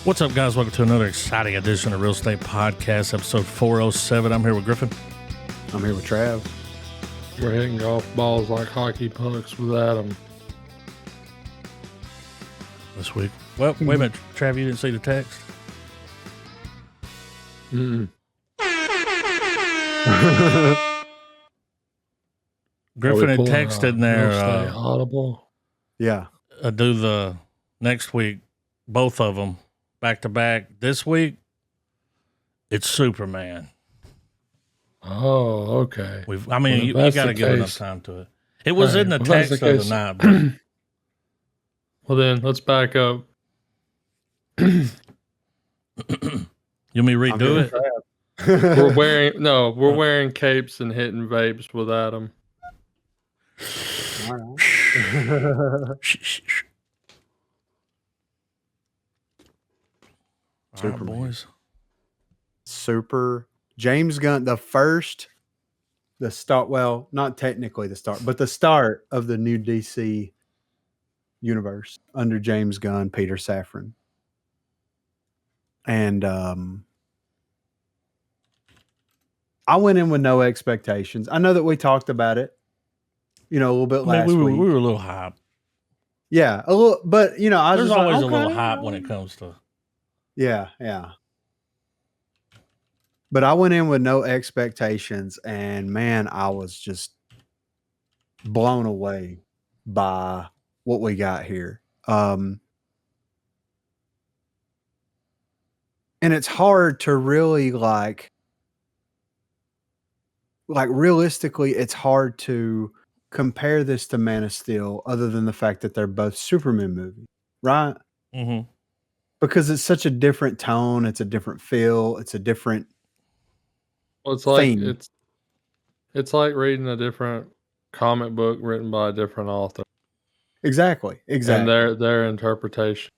What's up, guys? Welcome to another exciting edition of Real Estate Podcast, episode 407. I'm here with Griffin. I'm here with Trav. We're hitting golf balls like hockey pucks with Adam. This week. Well, wait a minute. Trav, you didn't see the text? Griffin had texted in there. Audible. Yeah. Do the next week, both of them, back to back. This week, it's Superman. Oh, okay. You got to give enough time to it. It was in the text of the night. But... Well, then let's back up. You want me to redo it? We're wearing capes and hitting vapes with Adam. All right. Super boys. Super James Gunn, the start. Well, not technically the start, but the start of the new DC universe under James Gunn, Peter Safran, and I went in with no expectations. I know that we talked about it, a little bit last week. We were a little hype. Yeah, a little, but there's always a little hype when it comes to. Yeah. But I went in with no expectations, and man, I was just blown away by what we got here. And it's hard to really like realistically, it's hard to compare this to Man of Steel other than the fact that they're both Superman movies, right? Mm-hmm. Because it's such a different tone, it's a different feel, it's a different it's like theme. It's like reading a different comic book written by a different author. Exactly. And their interpretation.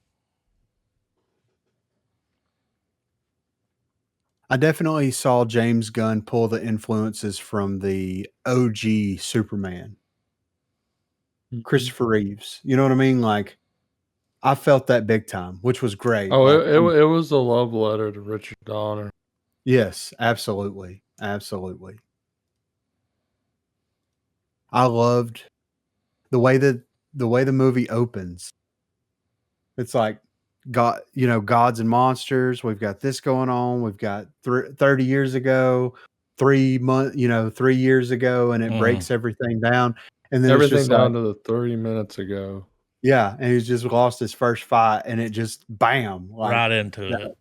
I definitely saw James Gunn pull the influences from the OG Superman, Christopher Reeves. You know what I mean? Like, I felt that big time, which was great. Oh, it was a love letter to Richard Donner. Yes, absolutely. Absolutely. I loved the way the movie opens. It's like, gods and monsters. We've got this going on. We've got 30 years ago, 3 years ago, and it breaks everything down. And then everything down to the 30 minutes ago. Yeah, and he's just lost his first fight, and it just bam, right into it.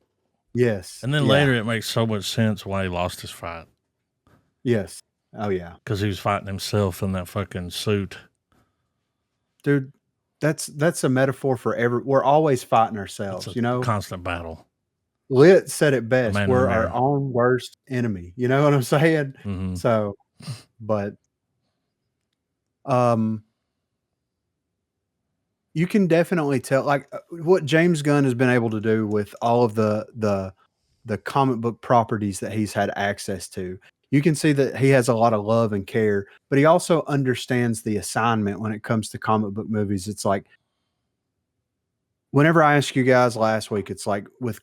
Yes, and then later it makes so much sense why he lost his fight. Yes. Oh yeah, because he was fighting himself in that fucking suit, dude. That's a metaphor for we're always fighting ourselves, constant battle. Lit said it best. We're our own worst enemy. You know what I'm saying? Mm-hmm. So, but, you can definitely tell, like, what James Gunn has been able to do with all of the comic book properties that he's had access to. You can see that he has a lot of love and care, but he also understands the assignment when it comes to comic book movies. It's like, whenever I asked you guys last week, it's like with,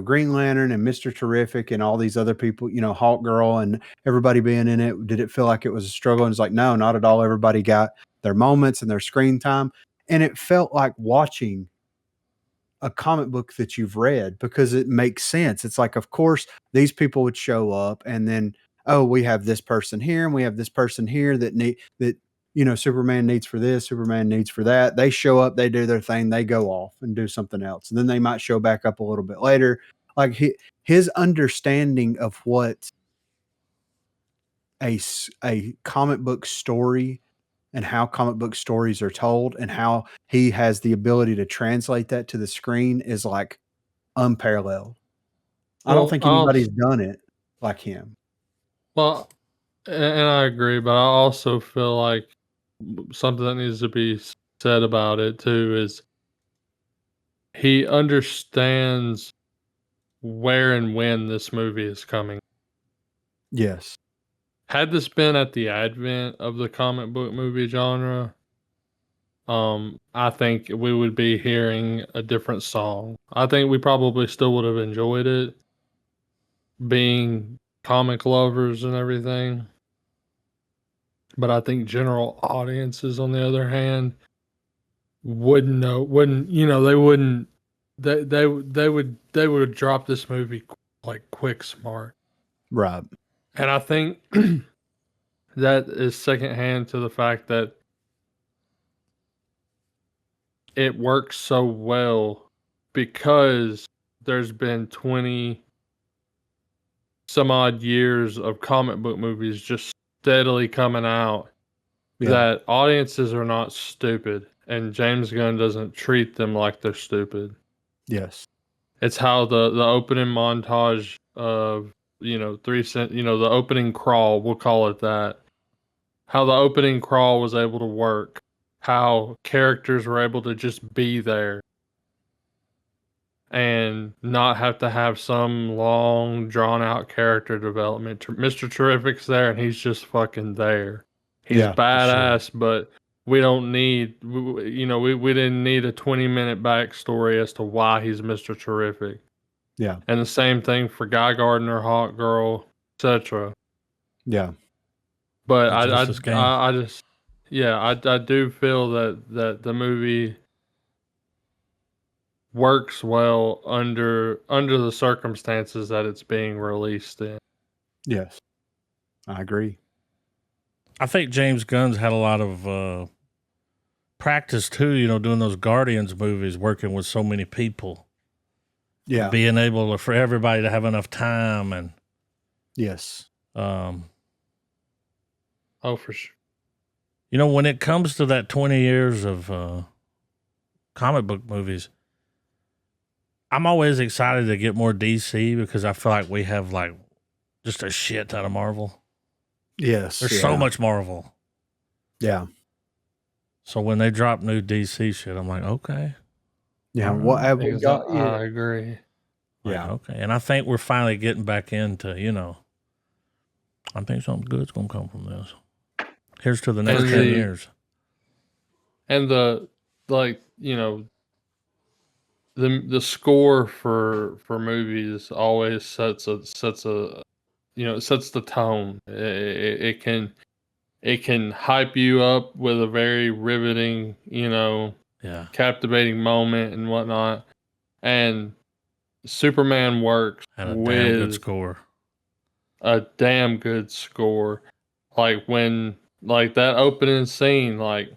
Green Lantern and Mr. Terrific and all these other people, Hawk Girl and everybody being in it, did it feel like it was a struggle? And it's like, no, not at all. Everybody got their moments and their screen time. And it felt like watching a comic book that you've read because it makes sense. It's like, of course, these people would show up and then, oh, we have this person here and we have this person here that Superman needs for this, Superman needs for that. They show up, they do their thing, they go off and do something else. And then they might show back up a little bit later. Like his understanding of what a comic book story and how comic book stories are told and how he has the ability to translate that to the screen is like unparalleled. I don't think anybody's done it like him. Well, and I agree, but I also feel like something that needs to be said about it too is he understands where and when this movie is coming. Yes. Had this been at the advent of the comic book movie genre, I think we would be hearing a different song. I think we probably still would have enjoyed it, being comic lovers and everything. But I think general audiences, on the other hand, wouldn't they would drop this movie like quick smart. Right. And I think that is secondhand to the fact that it works so well because there's been 20 some odd years of comic book movies just steadily coming out, Yeah. that audiences are not stupid, and James Gunn doesn't treat them like they're stupid. Yes. It's how the opening montage of the opening crawl, we'll call it that, how the opening crawl was able to work, how characters were able to just be there and not have to have some long drawn out character development. Mr. Terrific's there and he's just fucking there. He's Yeah, for sure. badass, but we don't need, we didn't need a 20-minute backstory as to why he's Mr. Terrific. Yeah. And the same thing for Guy Gardner, Hawk Girl, etc. Yeah. But I I do feel that the movie works well under the circumstances that it's being released in. Yes. I agree. I think James Gunn's had a lot of practice too, doing those Guardians movies, working with so many people. Yeah. Being able for everybody to have enough time and Yes. Oh, for sure. when it comes to that 20 years of comic book movies, I'm always excited to get more DC because I feel like we have like just a shit ton of Marvel. Yes. There's so much Marvel. Yeah. So when they drop new DC shit, I'm like, okay. Yeah. All right. What have we got? I agree. Like, Yeah. okay. And I think we're finally getting back into, I think something good's going to come from this. Here's to the next 10 years. And the score for movies always sets the tone. It can hype you up with a very riveting, captivating moment and whatnot. And Superman works Had a damn with good score. a damn good score. Like when that opening scene, like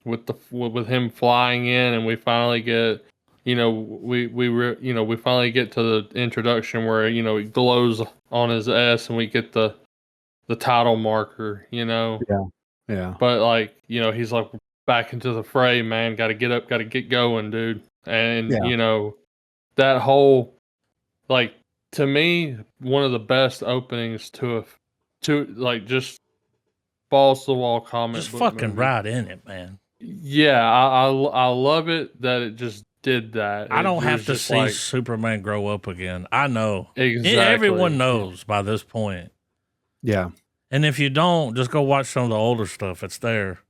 with him flying in, and we finally get, we finally get to the introduction where he glows on his S, and we get the title marker. Yeah. But he's like, back into the fray, man. Got to get up, got to get going, dude. And that whole, to me, one of the best openings to just balls to the wall comic Just book fucking movie. right in it, man. Yeah, I love it that it just did that. I don't It have was to just see Superman grow up again. I know. Exactly. Everyone knows by this point. Yeah. And if you don't, just go watch some of the older stuff. It's there.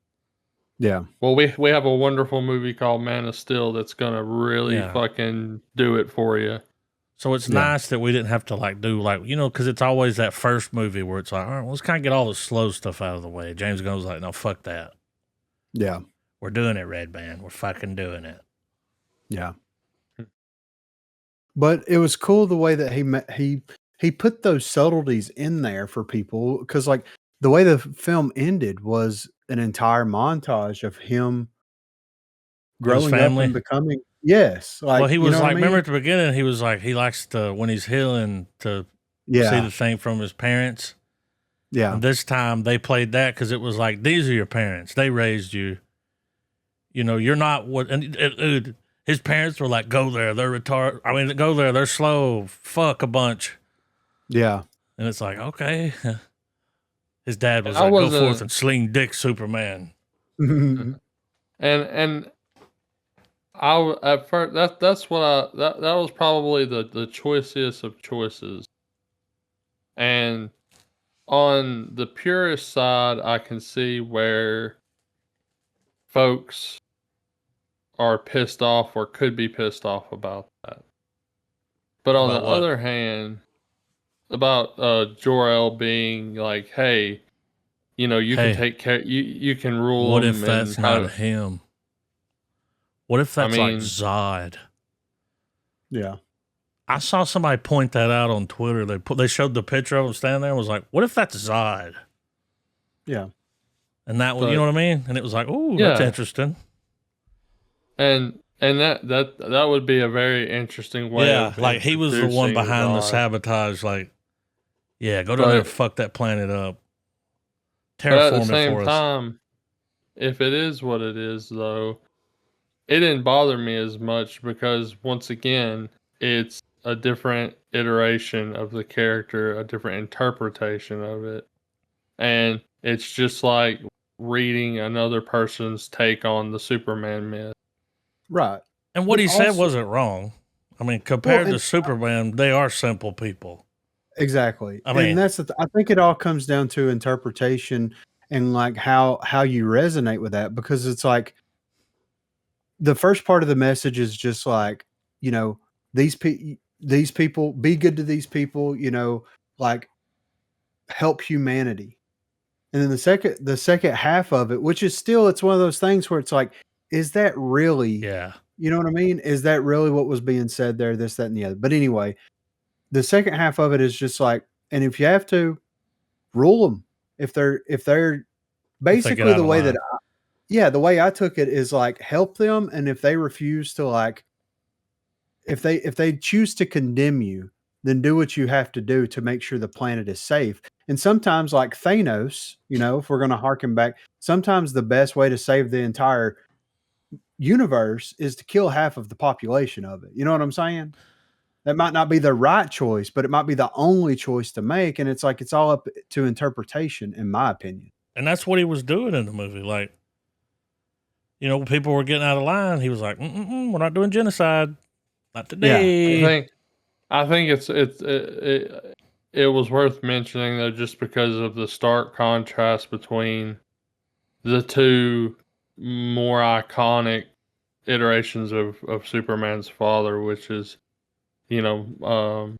Yeah. Well, we have a wonderful movie called Man of Steel that's gonna really fucking do it for you. So it's nice that we didn't have to do because it's always that first movie where it's like, all right, let's kind of get all the slow stuff out of the way. James Gunn's like, no, fuck that. Yeah. We're doing it, Red Band. We're fucking doing it. Yeah. But it was cool the way that he put those subtleties in there for people, because like the way the film ended was an entire montage of him growing up and becoming Well, he was like, I mean? remember at the beginning, he was like, he likes to, when he's healing, to see the thing from his parents. Yeah. And this time they played that because it was like, these are your parents. They raised you. You're not what. And his parents were like, go there. They're retarded. I mean, go there. They're slow. Fuck a bunch. Yeah. And it's like, okay. His dad was like, go forth and sling dick, Superman. And I at first that's what that was probably the choicest of choices. And on the purist side, I can see where folks are pissed off or could be pissed off about that. But on About the what? other hand, about Jor-El being like, hey, you know, you can Hey, take care, you can rule what them if and that's not have, him? What if I that's like mean, Zod? Yeah. I saw somebody point that out on Twitter. They showed the picture of him standing there and was like, "What if that's Zod?" Yeah. And that was, you But- know what I mean? And it was like, "Oh, Yeah. that's interesting." and that would be a very interesting way Yeah, of like he was the one introducing behind the Zod. sabotage. Like, yeah, go down there and But- fuck that planet up. But at the Terraform it same for us. time, if it is what it is, though, it didn't bother me as much because once again, it's a different iteration of the character, a different interpretation of it. And it's just like reading another person's take on the Superman myth. Right. And what But he said also- wasn't wrong. I mean, compared to and- Superman, they are simple people. Exactly. I mean- and that's I think it all comes down to interpretation and like how you resonate with that, because it's like the first part of the message is just like, you know, these people, be good to these people, you know, like help humanity. And then the second half of it, which is still, it's one of those things where it's like, is that really, Yeah. you know what I mean? Is that really what was being said there? This, that, and the other. But anyway, the second half of it is just like, and if you have to, rule them if they're basically out the of way line. that the way I took it is like help them, and if they refuse to, like, if they choose to condemn you, then do what you have to do to make sure the planet is safe. And sometimes, like Thanos, you know, if we're going to harken back, sometimes the best way to save the entire universe is to kill half of the population of it. You know what I'm saying? That might not be the right choice, but it might be the only choice to make. And it's like, it's all up to interpretation, in my opinion. And that's what he was doing in the movie. Like, you know, people were getting out of line. He was like, we're not doing genocide. Not today. I think it was worth mentioning though, just because of the stark contrast between the two more iconic iterations of Superman's father, which is, you know,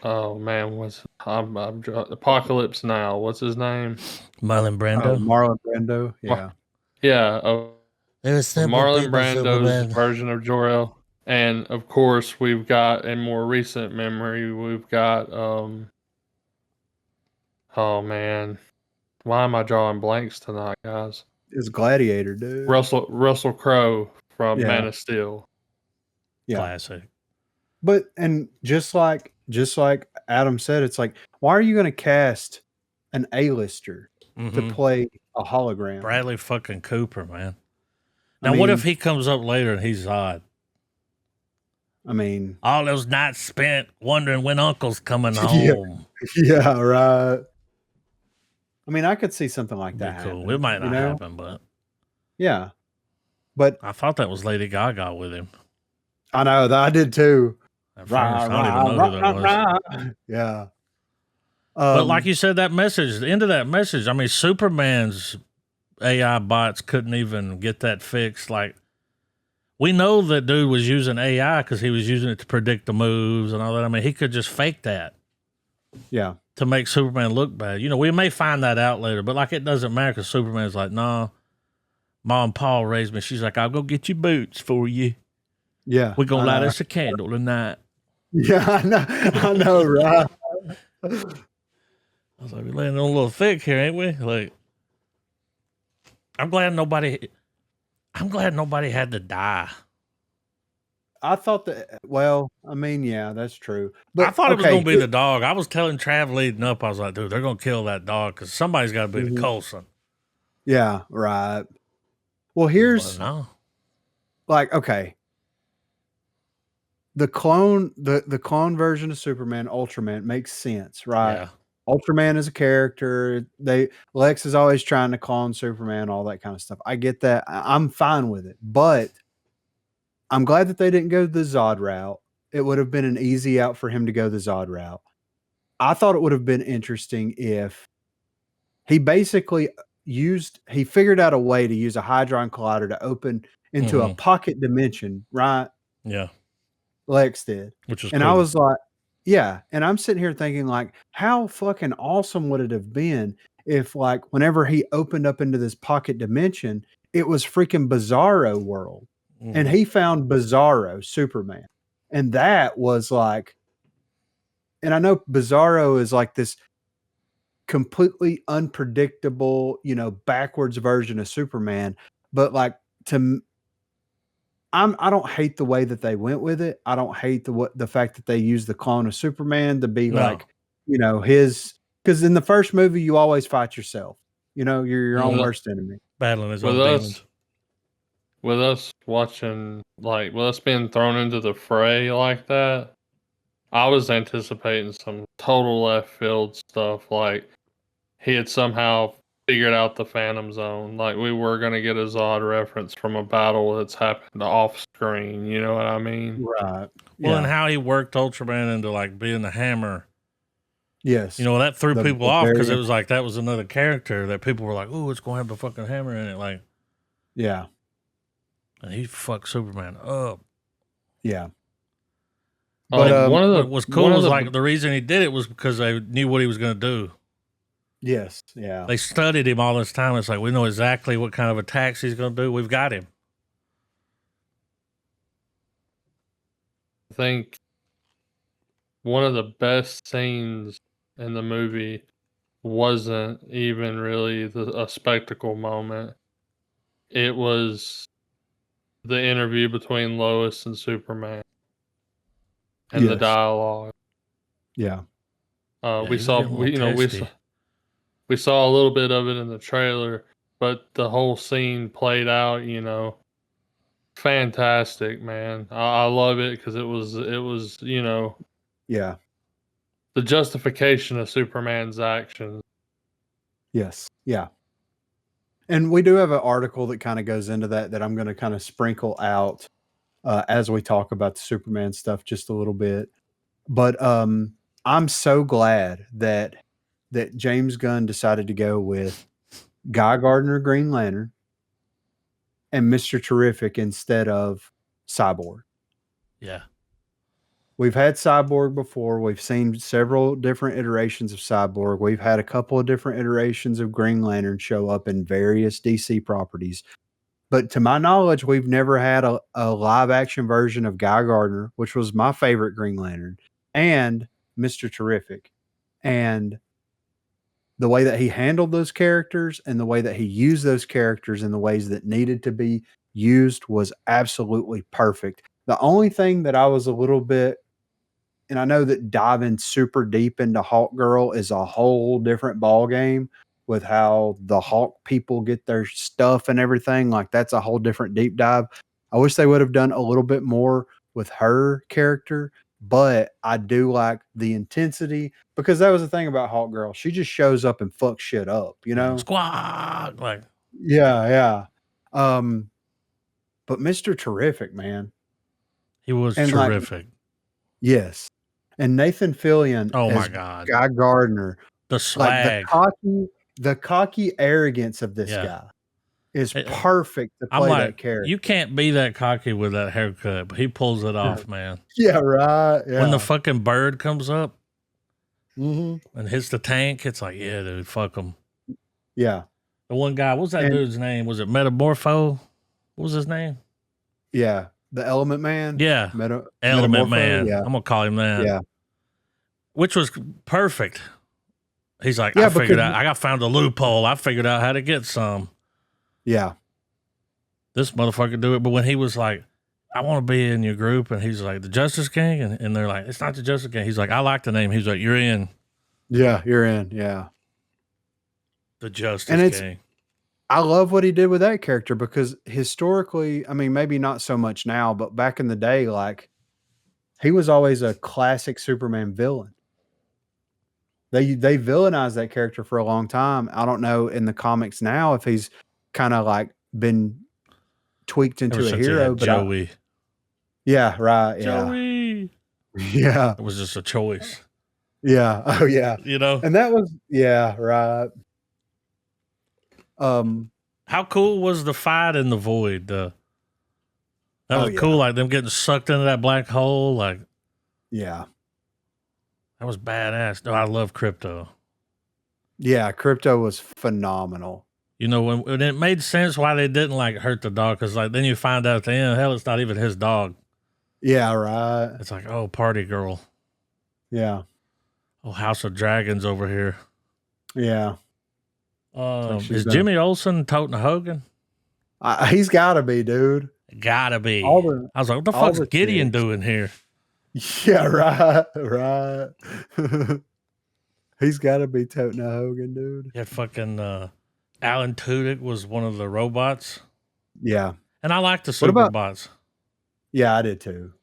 oh man, I'm Apocalypse Now. What's his name? Marlon Brando. Marlon Brando. Yeah. Yeah, There was Marlon Brando's version of Jor-El. And of course, we've got, in more recent memory, we've got oh man, why am I drawing blanks tonight, guys? It's Gladiator, dude. Russell Crowe from Yeah. Man of Steel. Yeah. Classic. But and just like Adam said, it's like, why are you going to cast an A-lister to Mhm. play a hologram? Bradley fucking Cooper, man. I Now, what mean- if he comes up later and he's Zod? I mean, All those nights spent wondering when Uncle's coming Yeah. home. yeah, right. I mean, I could see something like Be that. cool. happen, It might not you know? happen, but Yeah. But I thought that was Lady Gaga with him. I know that I did too. At first, I don't even know who that was. Yeah. But like you said, that message, the end of that message, I mean, Superman's AI bots couldn't even get that fixed. Like, we know that dude was using AI because he was using it to predict the moves and all that. I mean, he could just fake that yeah. to make Superman look bad. You know, we may find that out later, but like, it doesn't matter because Superman's like, nah, Mom and Paul raised me. She's like, I'll go get your boots for you. Yeah. We're going to I light know. us a candle tonight. Yeah, I know, right? I was like, we're laying on a little thick here, ain't we? Like, I'm glad nobody had to die. I thought that, well, I mean, yeah, that's true. I thought it was okay, going to be the dog. I was telling Trav leading up, I was like, dude, they're going to kill that dog because somebody's got to be the Mhm. Coulson. Yeah, right. Well, here's But no. like, okay. The clone version of Superman, Ultraman, makes sense, right? Yeah. Ultraman is a character. Lex is always trying to clone Superman, all that kind of stuff. I get that. I'm fine with it. But I'm glad that they didn't go the Zod route. It would have been an easy out for him to go the Zod route. I thought it would have been interesting if he basically he figured out a way to use a Hadron Collider to open into a pocket dimension, right? Yeah. Lex did. Which is And cool. I was like, yeah. And I'm sitting here thinking, like, how fucking awesome would it have been if, like, whenever he opened up into this pocket dimension, it was freaking Bizarro world. And he found Bizarro Superman. And that was like, and I know Bizarro is like this completely unpredictable, you know, backwards version of Superman. But like I don't hate the way that they went with it. I don't hate the fact that they used the clone of Superman to be like, you know, because in the first movie you always fight yourself. You know, you're your own worst enemy. Battling his own demons. With us watching, like, with us being thrown into the fray like that, I was anticipating some total left field stuff. Like, he had somehow figured out the Phantom Zone. Like, we were going to get a Zod reference from a battle that's happened off screen. You know what I mean? Right. Well, and how he worked Ultraman into, like, being the Hammer. Yes. You know, that threw people off because it was like that was another character that people were like, oh, it's going to have the fucking hammer in it. Like, yeah. And he fucked Superman up. Yeah. But what was cool was like the reason he did it was because they knew what he was going to do. Yes. Yeah. They studied him all this time. It's like, we know exactly what kind of attacks he's going to do. We've got him. I think one of the best scenes in the movie wasn't even really a spectacle moment. It was the interview between Lois and Superman and the dialogue. Yeah. We saw a little bit of it in the trailer, but the whole scene played out, you know, fantastic, man. I love it because it was, you know, yeah, the justification of Superman's actions. Yes. Yeah. And we do have an article that kind of goes into that I'm going to kind of sprinkle out as we talk about the Superman stuff just a little bit. But I'm so glad that James Gunn decided to go with Guy Gardner Green Lantern and Mr. Terrific instead of Cyborg. Yeah. We've had Cyborg before. We've seen several different iterations of Cyborg. We've had a couple of different iterations of Green Lantern show up in various DC properties. But to my knowledge, we've never had a live action version of Guy Gardner, which was my favorite Green Lantern, and Mr. Terrific. And the way that he handled those characters and the way that he used those characters in the ways that needed to be used was absolutely perfect. The only thing that I was a little bit, and I know that diving super deep into Hawk Girl is a whole different ball game with how the Hawk people get their stuff and everything. Like, that's a whole different deep dive. I wish they would have done a little bit more with her character, but I do like the intensity, because that was the thing about Hawk Girl. She just shows up and fucks shit up, you know? Squawk! Like, yeah. But Mr. Terrific, man. He was terrific. Like, yes. And Nathan Fillion. Oh my God. Guy Gardner. The swag. Like the cocky arrogance of this guy is perfect to play that character. You can't be that cocky with that haircut, but he pulls it off, man. Yeah, right. Yeah. When the fucking bird comes up and hits the tank, it's like, yeah, dude, fuck him. Yeah. The one guy, what was that dude's name? Was it Metamorpho? What was his name? Yeah. The Element Man? Yeah. Element Man. Yeah. I'm going to call him that. Yeah. Which was perfect. He's like, I found a loophole. I figured out how to get some. Yeah. This motherfucker do it. But when he was like, I want to be in your group, and he's like, the Justice Gang? And they're like, it's not the Justice Gang. He's like, I like the name. He's like, you're in. Yeah, you're in. Yeah. The Justice Gang. I love what he did with that character, because historically, I mean, maybe not so much now, but back in the day, like, he was always a classic Superman villain. They villainized that character for a long time. I don't know in the comics now if he's kind of like been tweaked into a hero, but Joey. Yeah, right. Yeah. Joey. Yeah. It was just a choice. Yeah. Oh yeah. You know? And that was, yeah, right. How cool was the fight in the void? That was yeah. cool. Like them getting sucked into that black hole. Like Yeah. that was badass. No, I love Crypto. Yeah. Crypto was phenomenal. You know, when it made sense why they didn't like hurt the dog, because like then you find out at the end, hell, it's not even his dog. Yeah. Right. It's like, oh, party girl. Yeah. Oh, House of Dragons over here. Yeah. she's Is gonna- Jimmy Olsen toting Hogan? He's got to be, dude. Gotta be. All the- I was like, what the all fuck's the Gideon chicks. doing here? Yeah. Right. Right. He's got to be toting a Hogan, dude. Yeah, fucking Alan Tudyk was one of the robots. Yeah. And I like the What about- Superbots. Yeah, I did too.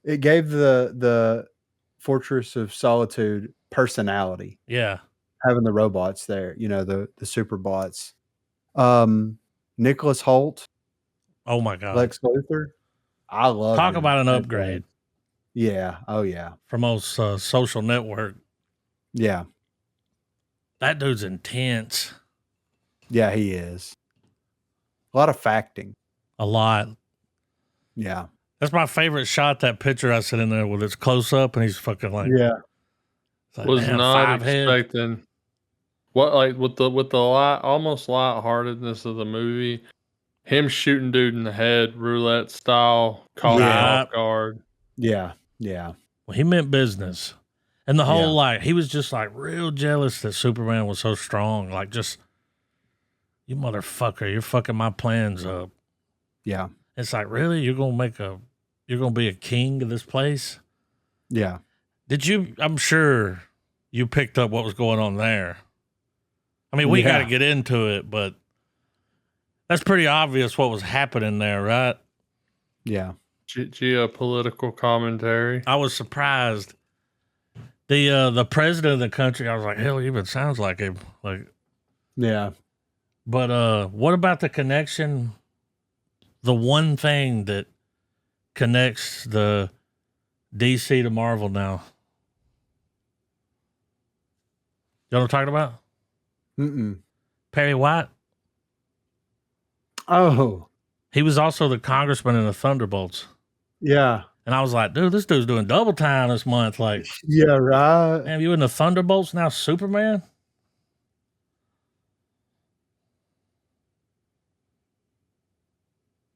It gave the Fortress of Solitude personality, Yeah. having the robots there, the Superbots. Nicholas Holt, Oh my God. Lex Luthor. I love Talk him about an as upgrade Yeah. Oh yeah. from old Social Network. Yeah. That dude's intense. Yeah, he is. A lot of facting. A lot. Yeah. That's my favorite shot, that picture I sent in there with its close up and he's fucking like, Yeah. it's like, Was damn, not 5 head. expecting what, like, with the almost lightheartedness of the movie, him shooting dude in the head, roulette style, caught me Yeah. off guard. Yeah. Yeah. Well, he meant business. And the whole, Yeah. like, he was just like real jealous that Superman was so strong. Like, just, you motherfucker, you're fucking my plans up. Yeah. It's like, really? You're going to be a king of this place? Yeah. I'm sure you picked up what was going on there. I mean, we got to Yeah. get into it, but that's pretty obvious what was happening there, right? Yeah. Geopolitical commentary. I was surprised. The president of the country, I was like, hell, he even sounds like him. Like, Yeah. but what about the connection? The one thing that connects the DC to Marvel now. You know what I'm talking about? Mm-mm. Perry White. Oh. He was also the congressman in the Thunderbolts. Yeah. And I was like, dude, this dude's doing double time this month. Like, Yeah. Right. man, you in the Thunderbolts now, Superman?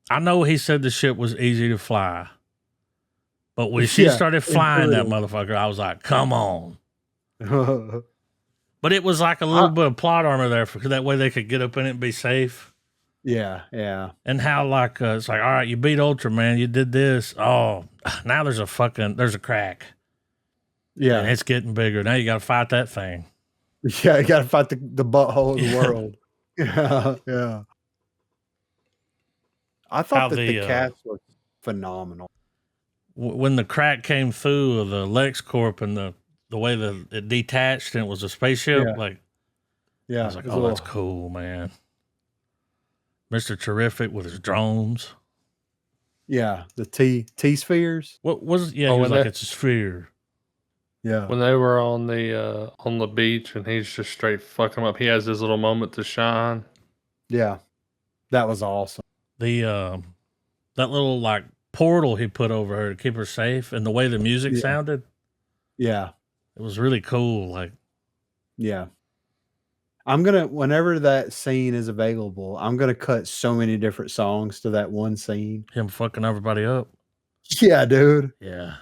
I know he said the ship was easy to fly. But when she Yeah, started flying that true. motherfucker, I was like, come on. But it was like a little bit of plot armor there for that way they could get up in it and be safe. Yeah. Yeah. And how like it's like, all right, you beat Ultraman, you did this. Oh, now there's a crack. And Yeah. it's getting bigger. Now you got to fight that thing. Yeah. You got to fight the butthole of the Yeah. world. Yeah. Yeah. I How thought that the, the cast was phenomenal. When the crack came through of the LexCorp and the way that it detached and it was a spaceship, Yeah. like Yeah. I was like, it was oh, a that's little- cool, man. Mr. Terrific with his drones. Yeah. The T spheres. What was it? Yeah, Oh, he was when like, they- it's a sphere. Yeah. When they were on the beach and he's just straight fucking them up. He has his little moment to shine. Yeah. That was awesome. The that little like portal he put over her to keep her safe and the way the music Yeah. sounded, Yeah. it was really cool. Like, Yeah. Whenever that scene is available, I'm going to cut so many different songs to that one scene. him fucking everybody up. Yeah, dude. Yeah.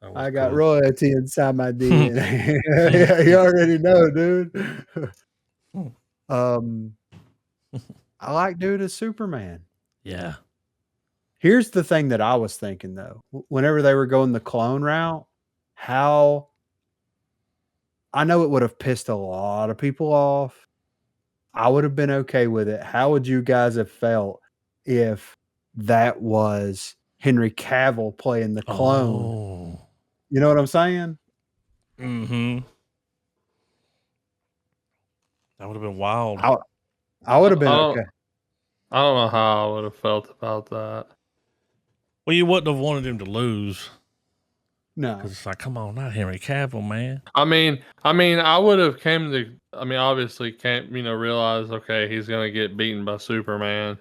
That was I got cool. royalty inside my DNA. Yeah, you already know, dude. I like dude as Superman. Yeah. Here's the thing that I was thinking though. Whenever they were going the clone route, how I know it would have pissed a lot of people off. I would have been okay with it. How would you guys have felt if that was Henry Cavill playing the clone? Oh. You know what I'm saying? Mm-hmm. That would have been wild. I would have been I don't- okay. I don't know how I would have felt about that. Well, you wouldn't have wanted him to lose. No. Because it's like, come on, not Henry Cavill, man. I mean, I would have came to. I mean, obviously, can't realize okay, he's gonna get beaten by Superman,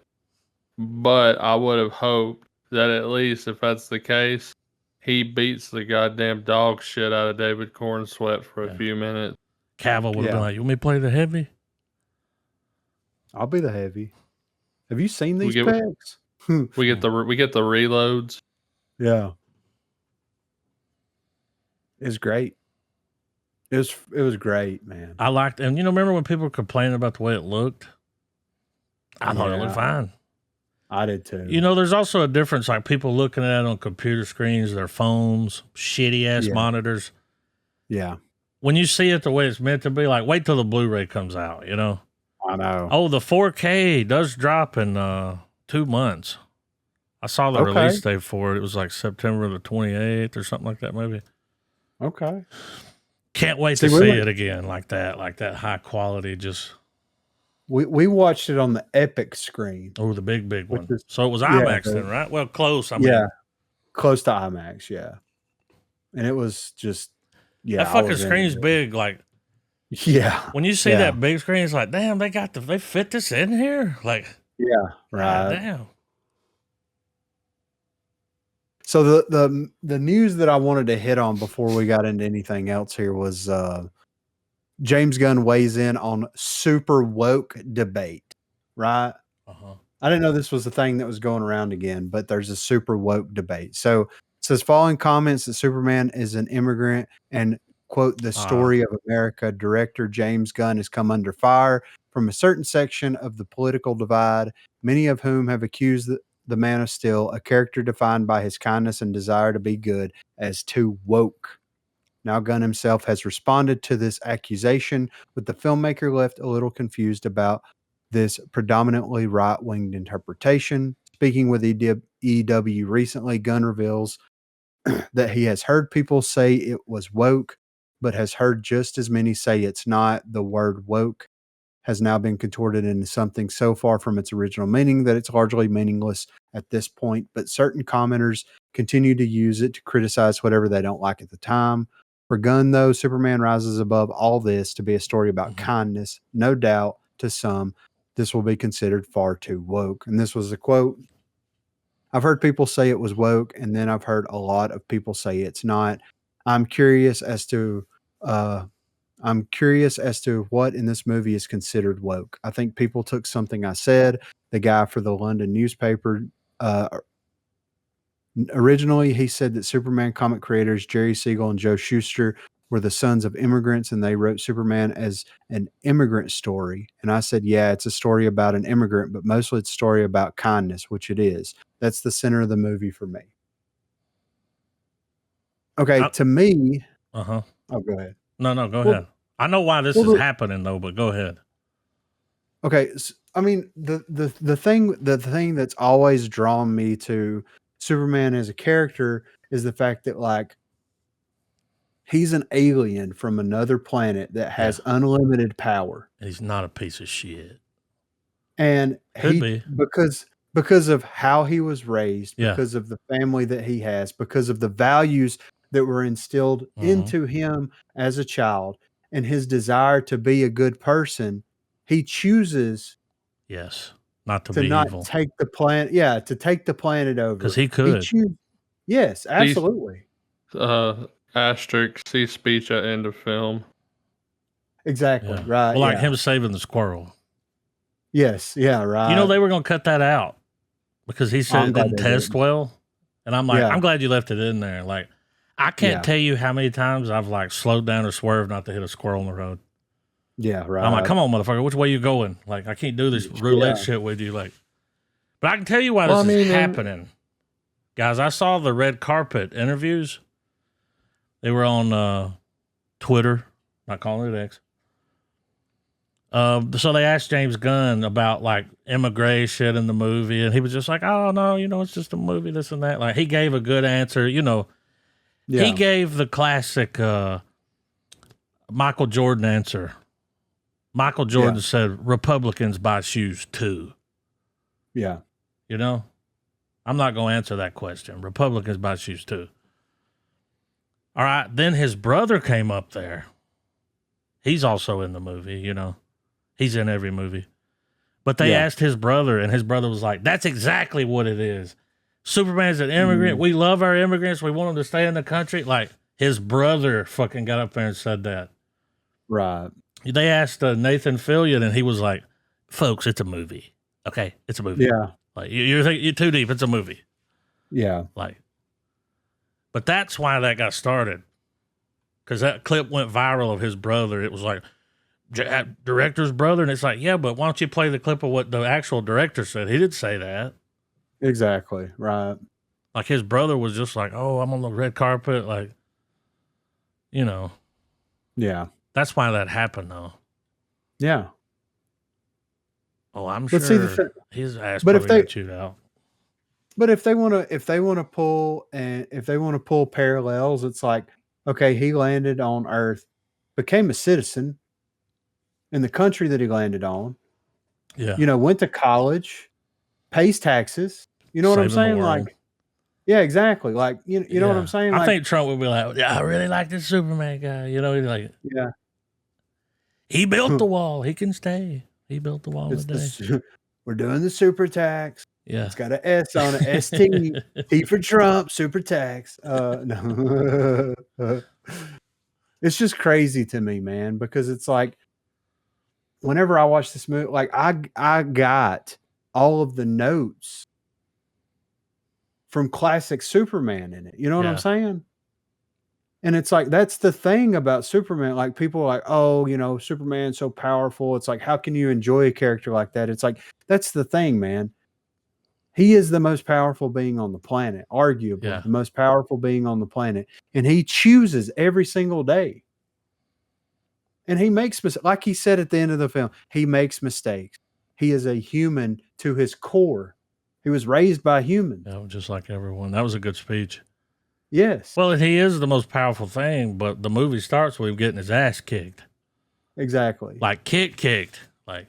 but I would have hoped that at least if that's the case, he beats the goddamn dog shit out of David Cornsweet for a few minutes. Cavill would have been Yeah. like, you want me to play the heavy? I'll be the heavy. Have you seen these get- pecs? We get the reloads. Yeah. It's great. It was great, man. I liked, and remember when people were complaining about the way it looked? I thought it looked fine. I did too. There's also a difference, like people looking at it on computer screens, their phones, shitty ass monitors. Yeah. When you see it the way it's meant to be, like wait till the Blu-ray comes out, I know. Oh, the 4K does drop in 2 months. I saw the release date for it. It was like September the 28th or something like that, maybe. Okay. Can't wait to see it again like that high quality. Just we watched it on the Epic screen. Oh, the big one. Is, so it was IMAX then, right? Well, close. I mean, close to IMAX. Yeah, and it was just that fucking screen's big. Like, when you see that big screen, it's like, damn, they fit this in here. Like, right. Damn. So the news that I wanted to hit on before we got into anything else here was James Gunn weighs in on super woke debate, right? Uh-huh. I didn't know this was a thing that was going around again, but there's a super woke debate. So it says following comments that Superman is an immigrant and quote the story of America director James Gunn has come under fire from a certain section of the political divide, many of whom have accused the Man of Steel, a character defined by his kindness and desire to be good, as too woke. Now Gunn himself has responded to this accusation, with the filmmaker left a little confused about this predominantly right-winged interpretation. Speaking with EW recently, Gunn reveals that he has heard people say it was woke, but has heard just as many say it's not. The word woke has now been contorted into something so far from its original meaning that it's largely meaningless at this point, but certain commenters continue to use it to criticize whatever they don't like at the time. For Gunn, though, Superman rises above all this to be a story about kindness. No doubt, to some, this will be considered far too woke. And this was a quote. I've heard people say it was woke, and then I've heard a lot of people say it's not. I'm curious as to what in this movie is considered woke. I think people took something I said. The guy for the London newspaper, originally he said that Superman comic creators Jerry Siegel and Joe Shuster were the sons of immigrants, and they wrote Superman as an immigrant story. And I said, yeah, it's a story about an immigrant, but mostly it's a story about kindness, which it is. That's the center of the movie for me. Okay, to me. Uh-huh. Oh, go ahead. No, go ahead. I know why this is happening though, but go ahead. Okay, so, I mean the thing that's always drawn me to Superman as a character is the fact that like he's an alien from another planet that has unlimited power. He's not a piece of shit. And because of how he was raised, because of the family that he has, because of the values that were instilled into him as a child, and his desire to be a good person, he chooses not to be evil. Take the planet, to take the planet over. Because he could. Yes, absolutely. Asterisk, see speech at end of film. Exactly, right. Well, like him saving the squirrel. Yes, yeah, right. They were going to cut that out because he said it didn't test well. And I'm like, I'm glad you left it in there. Like, I can't tell you how many times I've like slowed down or swerved not to hit a squirrel on the road. Yeah, right. I'm like, come on, motherfucker, which way you going? Like, I can't do this roulette shit with you. Like, but I can tell you why this is happening. Guys, I saw the red carpet interviews. They were on Twitter, not calling it X. So they asked James Gunn about like immigration in the movie, and he was just like, "Oh no, it's just a movie, this and that." Like he gave a good answer, He gave the classic Michael Jordan answer. Michael Jordan said, "Republicans buy shoes too." Yeah, I'm not going to answer that question. Republicans buy shoes too. All right, then his brother came up there. He's also in the movie, you know. He's in every movie. But they asked his brother, and his brother was like, that's exactly what it is. Superman's an immigrant. We love our immigrants. We want them to stay in the country. Like, his brother fucking got up there and said that. Right. They asked Nathan Fillion, and he was like, folks, it's a movie. Okay? It's a movie. Yeah. Like, you're too deep. It's a movie. Yeah. Like, but that's why that got started. Because that clip went viral of his brother. It was like, director's brother. And it's like, yeah, but why don't you play the clip of what the actual director said? He didn't say that. Exactly. Right. Like, his brother was just like, oh, I'm on the red carpet. Like, you know. Yeah. That's why that happened, though. Yeah. Oh, I'm But sure see, his ass but probably if they- got chewed out. But if they want to pull parallels, it's like, okay, he landed on Earth, became a citizen in the country that he landed on, Yeah. you know, went to college, pays taxes. You know what I'm Saving the saying? world. Like, yeah, exactly. Like, you know what I'm saying? I Like, think Trump would be like, yeah, I really like this Superman guy. You know, he's like, yeah, he built the wall. He can stay. He built the wall it's today. we're doing the super tax. Yeah. It's got an S on it. ST. T for Trump. Super tax. No. It's just crazy to me, man, because it's like whenever I watch this movie, like I got all of the notes from classic Superman in it. You know what I'm Yeah. saying? And it's like that's the thing about Superman. Like people are like, oh, you know, Superman's so powerful. It's like, how can you enjoy a character like that? It's like that's the thing, man. He is the most powerful being on the planet, arguably Yeah. the most powerful being on the planet. And he chooses every single day. And he makes, like he said at the end of the film, he makes mistakes. He is a human to his core. He was raised by humans. Yeah, just like everyone. That was a good speech. Yes. Well, he is the most powerful thing, but the movie starts with him getting his ass kicked. Exactly. Like kicked. Like,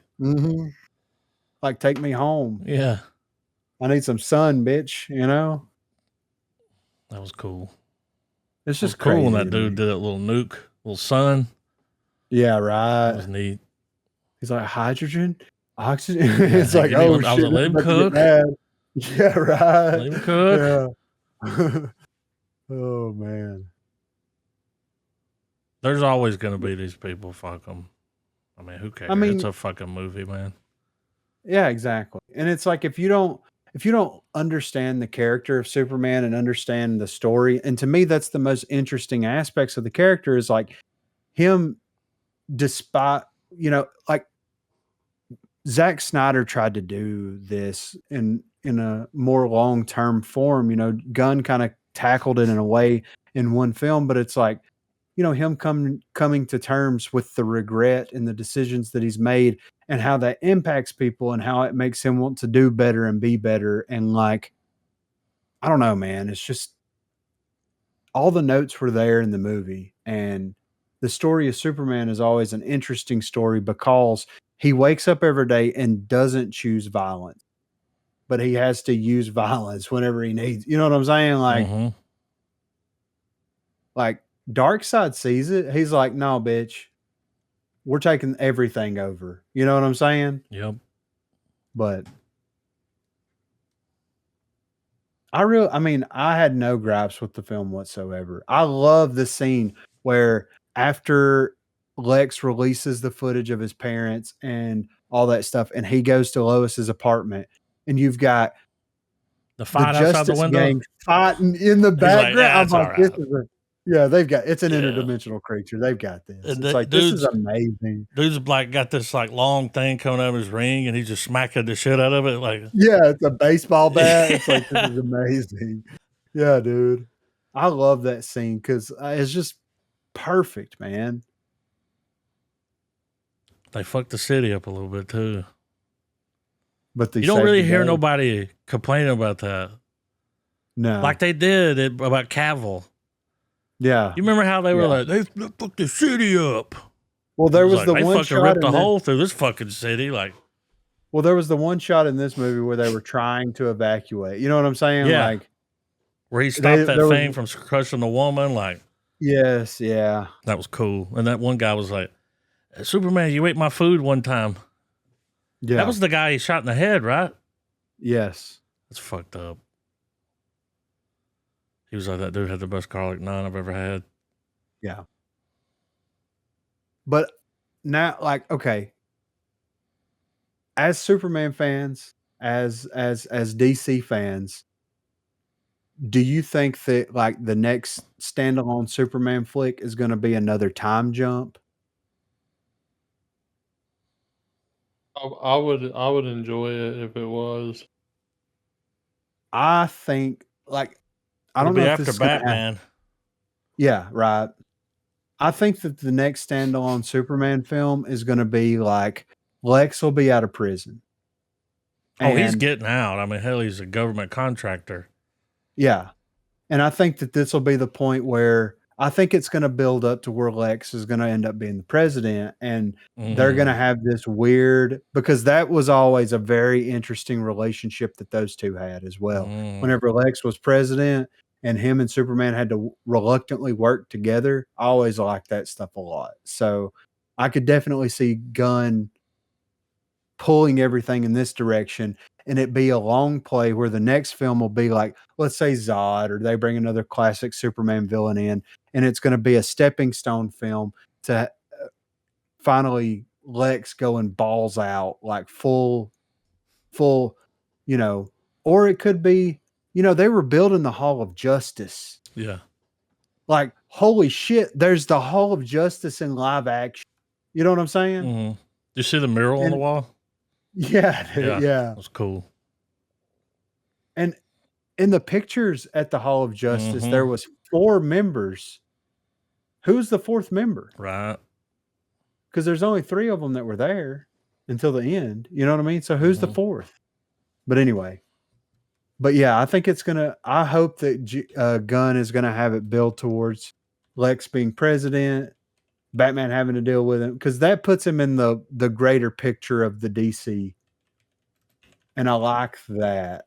like take me home. yeah. I need some sun, bitch. You know? That was cool. It's It was just cool crazy when to that dude me. did that little nuke, little sun. Yeah, That right. was neat. He's like, hydrogen, oxygen. Yeah, It's like, give me oh one- I was shit. like, let him this is about to cook. get bad. Yeah, right. Let him cook. Yeah. Oh man. There's always going to be these people. Fuck them. I mean, who cares? mean- it's a fucking movie, man. Yeah, exactly. And it's like if you don't understand the character of Superman and understand the story, and to me that's the most interesting aspects of the character is like him despite, you know, like Zack Snyder tried to do this in a more long-term form, you know, Gunn kind of tackled it in a way in one film, but it's like, you know, him coming to terms with the regret and the decisions that he's made and how that impacts people and how it makes him want to do better and be better. And like, I don't know, man, it's just all the notes were there in the movie. And the story of Superman is always an interesting story because he wakes up every day and doesn't choose violence, but he has to use violence whenever he needs. You know what I'm saying? Like, Mhm. like Darkseid sees it. He's like, no, bitch, we're taking everything over. You know what I'm saying? Yep. But I mean, I had no gripes with the film whatsoever. I love the scene where after Lex releases the footage of his parents and all that stuff, and he goes to Lois's apartment, and you've got The the fight outside the Justice window. Gang fighting in the like, background. "Yeah, I'm it's like, all this right." is it's an Yeah. interdimensional creature. They've got this. And It's that like, this is dude's- amazing. Dude's like got this like long thing coming out of his ring, and he's just smacking the shit out of it. Like, Yeah, it's a baseball bat. It's like, this is amazing. Yeah, dude. I love that scene because it's just perfect, man. they fucked the city up a little bit too. But they You don't saved really the hear day. nobody complaining about that, No. like they did about Cavill. Yeah. You remember how they were Yeah. like, they fucked the city up. Well, there It was like, the they one fucking shot ripped a in hole through this fucking city. Like, Well, there was the one shot in this movie where they were trying to evacuate. You know what I'm saying? Yeah. Like, where he stopped that there was- thing from crushing the woman. Like, Yes, yeah. That was cool. And that one guy was like, Superman, you ate my food one time. Yeah. That was the guy he shot in the head, right? Yes. That's fucked up. He was like, that dude had the best garlic naan I've ever had. Yeah. But now, like, okay, as Superman fans, as DC fans, do you think that like the next standalone Superman flick is going to be another time jump? I would enjoy it if it was. I think like I It'll don't be know if this after is going to happen. Batman. Yeah, right. I think that the next standalone Superman film is going to be like Lex will be out of prison. Oh, he's And getting out. I mean, hell, he's a government contractor. yeah. And I think that this will be the point where I think it's going to build up to where Lex is going to end up being the president, and they're going to have this weird, because that was always a very interesting relationship that those two had as well. Whenever Lex was president and him and Superman had to reluctantly work together, I always liked that stuff a lot. So I could definitely see Gunn pulling everything in this direction, and it be a long play where the next film will be like, let's say Zod, or they bring another classic Superman villain in, and it's going to be a stepping stone film to finally Lex going balls out, like full, you know, or it could be, they were building the Hall of Justice. Yeah. Like, holy shit, there's the Hall of Justice in live action. You know what I'm saying? Do you see the mural on the wall? Yeah, dude, yeah. That was cool. And in the pictures at the Hall of Justice, there was 4 members. Who's the 4th member? Right. Because there's only 3 of them that were there until the end. You know what I mean? So who's the 4th? But anyway. But yeah, I think it's gonna. I hope that Gunn is gonna have it build towards Lex being president, Batman having to deal with him, because that puts him in the greater picture of the DC. And I like that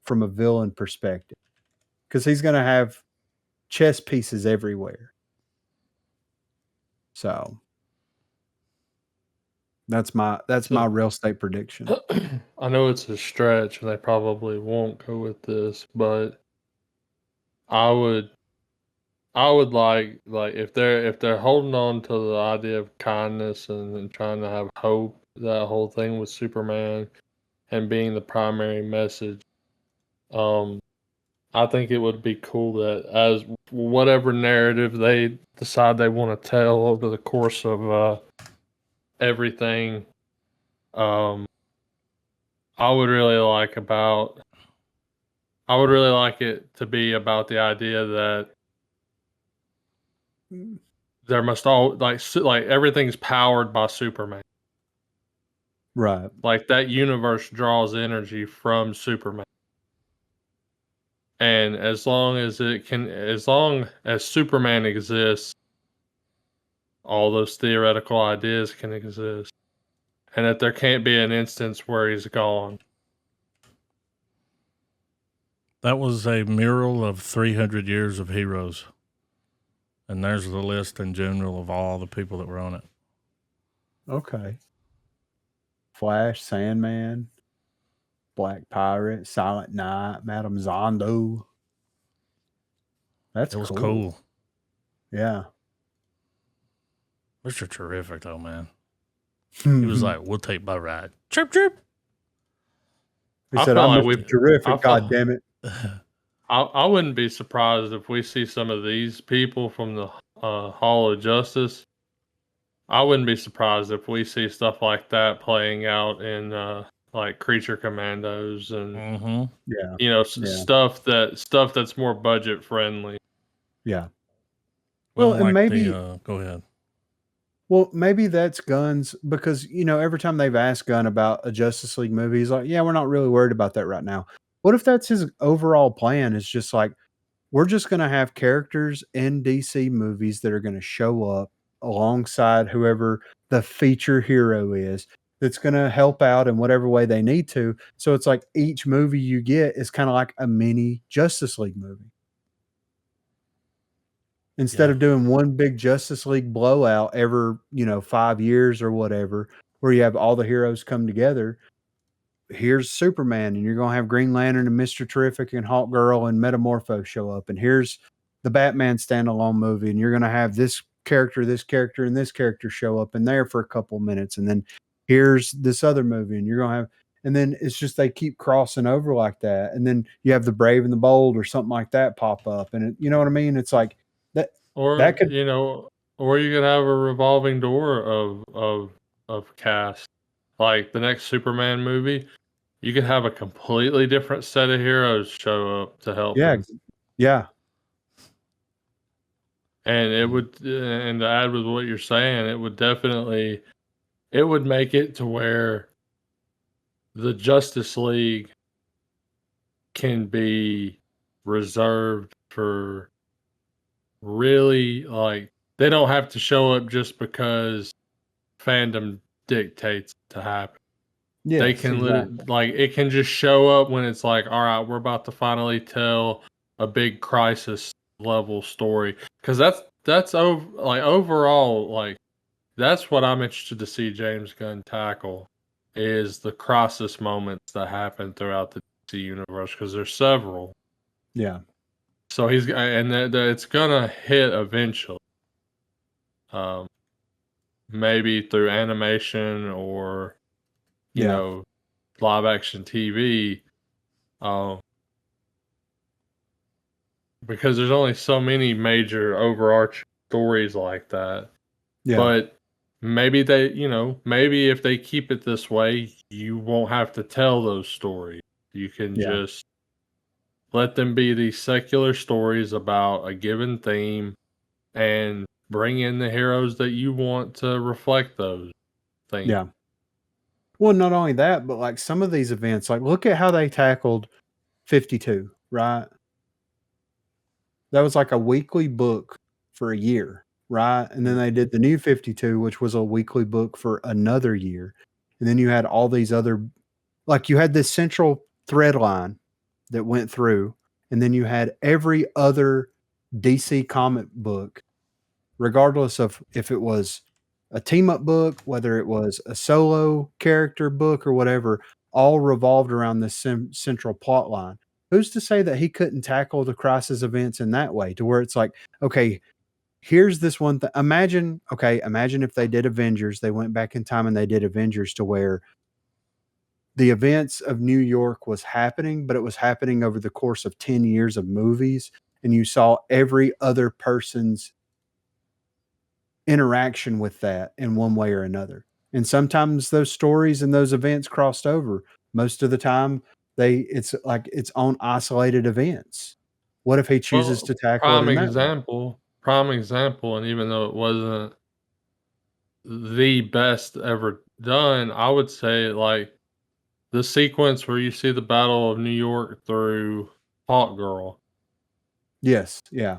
from a villain perspective, because he's going to have chess pieces everywhere. So that's my real estate prediction. I know it's a stretch and they probably won't go with this, but I would like if they're holding on to the idea of kindness and trying to have hope, that whole thing with Superman and being the primary message, I think it would be cool that as whatever narrative they decide they want to tell over the course of everything, I would really like it to be about the idea that there must all like everything's powered by Superman. Right. Like that universe draws energy from Superman. And as long as Superman exists, all those theoretical ideas can exist. And that there can't be an instance where he's gone. That was a mural of 300 years of heroes. And there's the list in general of all the people that were on it. Okay. Flash, Sandman, Black Pirate, Silent Knight, Madame Zondo. It was cool. Yeah. Mr. Terrific, though, man. He was like, we'll take my ride. Chirp, chirp. He said, I'm Mr. Terrific, God damn it. I wouldn't be surprised if we see some of these people from the Hall of Justice. I wouldn't be surprised if we see stuff like that playing out in like Creature Commandos and stuff that's more budget friendly. Yeah. Well, and maybe go ahead. Well, maybe that's Gunn's, because every time they've asked Gunn about a Justice League movie, he's like, "Yeah, we're not really worried about that right now." What if that's his overall plan? Is just like, we're just going to have characters in DC movies that are going to show up alongside whoever the feature hero is, that's going to help out in whatever way they need to. So it's like each movie you get is kind of like a mini Justice League movie. instead Yeah. of doing one big Justice League blowout every 5 years or whatever, where you have all the heroes come together. Here's Superman, and you're gonna have Green Lantern and Mr. Terrific and Hawk Girl and Metamorpho show up, and here's the Batman standalone movie, and you're gonna have this character, and this character show up in there for a couple minutes, and then here's this other movie, and you're gonna have, and then it's just they keep crossing over like that, and then you have the Brave and the Bold or something like that pop up, and you know what I mean? It's like that Or that could, or you could have a revolving door of cast. Like the next Superman movie, you could have a completely different set of heroes show up to help yeah, him. yeah, And it would, and to add with what you're saying, it would make it to where the Justice League can be reserved for really, like, they don't have to show up just because fandom dictates to happen. They yes, can exactly. like, it can just show up when it's like, all right, we're about to finally tell a big crisis level story, because that's overall, like, that's what I'm interested to see James Gunn tackle, is the crisis moments that happen throughout the DC universe, because there's several. Yeah, So it's gonna hit eventually. Um, Maybe through animation or yeah, live action TV. Um, because there's only so many major overarching stories like that. yeah, But maybe maybe if they keep it this way, you won't have to tell those stories. You can yeah. just let them be these secular stories about a given theme and bring in the heroes that you want to reflect those things. Yeah. Well, not only that, but like some of these events, like look at how they tackled 52, right? That was like a weekly book for a year, right? And then they did the new 52, which was a weekly book for another year. And then you had all these other, like you had this central thread line that went through, and then you had every other DC comic book, regardless of if it was a team up book, whether it was a solo character book or whatever, all revolved around this central plot line. Who's to say that he couldn't tackle the crisis events in that way to where it's like, okay, here's this one thing. Imagine if they did Avengers, they went back in time and they did Avengers to where the events of New York was happening, but it was happening over the course of 10 years of movies. And you saw every other person's interaction with that in one way or another. And sometimes those stories and those events crossed over. Most of the time, it's like its own isolated events. What if he chooses Well, to tackle it in that way? prime example, and even though it wasn't the best ever done, I would say, like, the sequence where you see the Battle of New York through Hawk Girl, Yes. Yeah.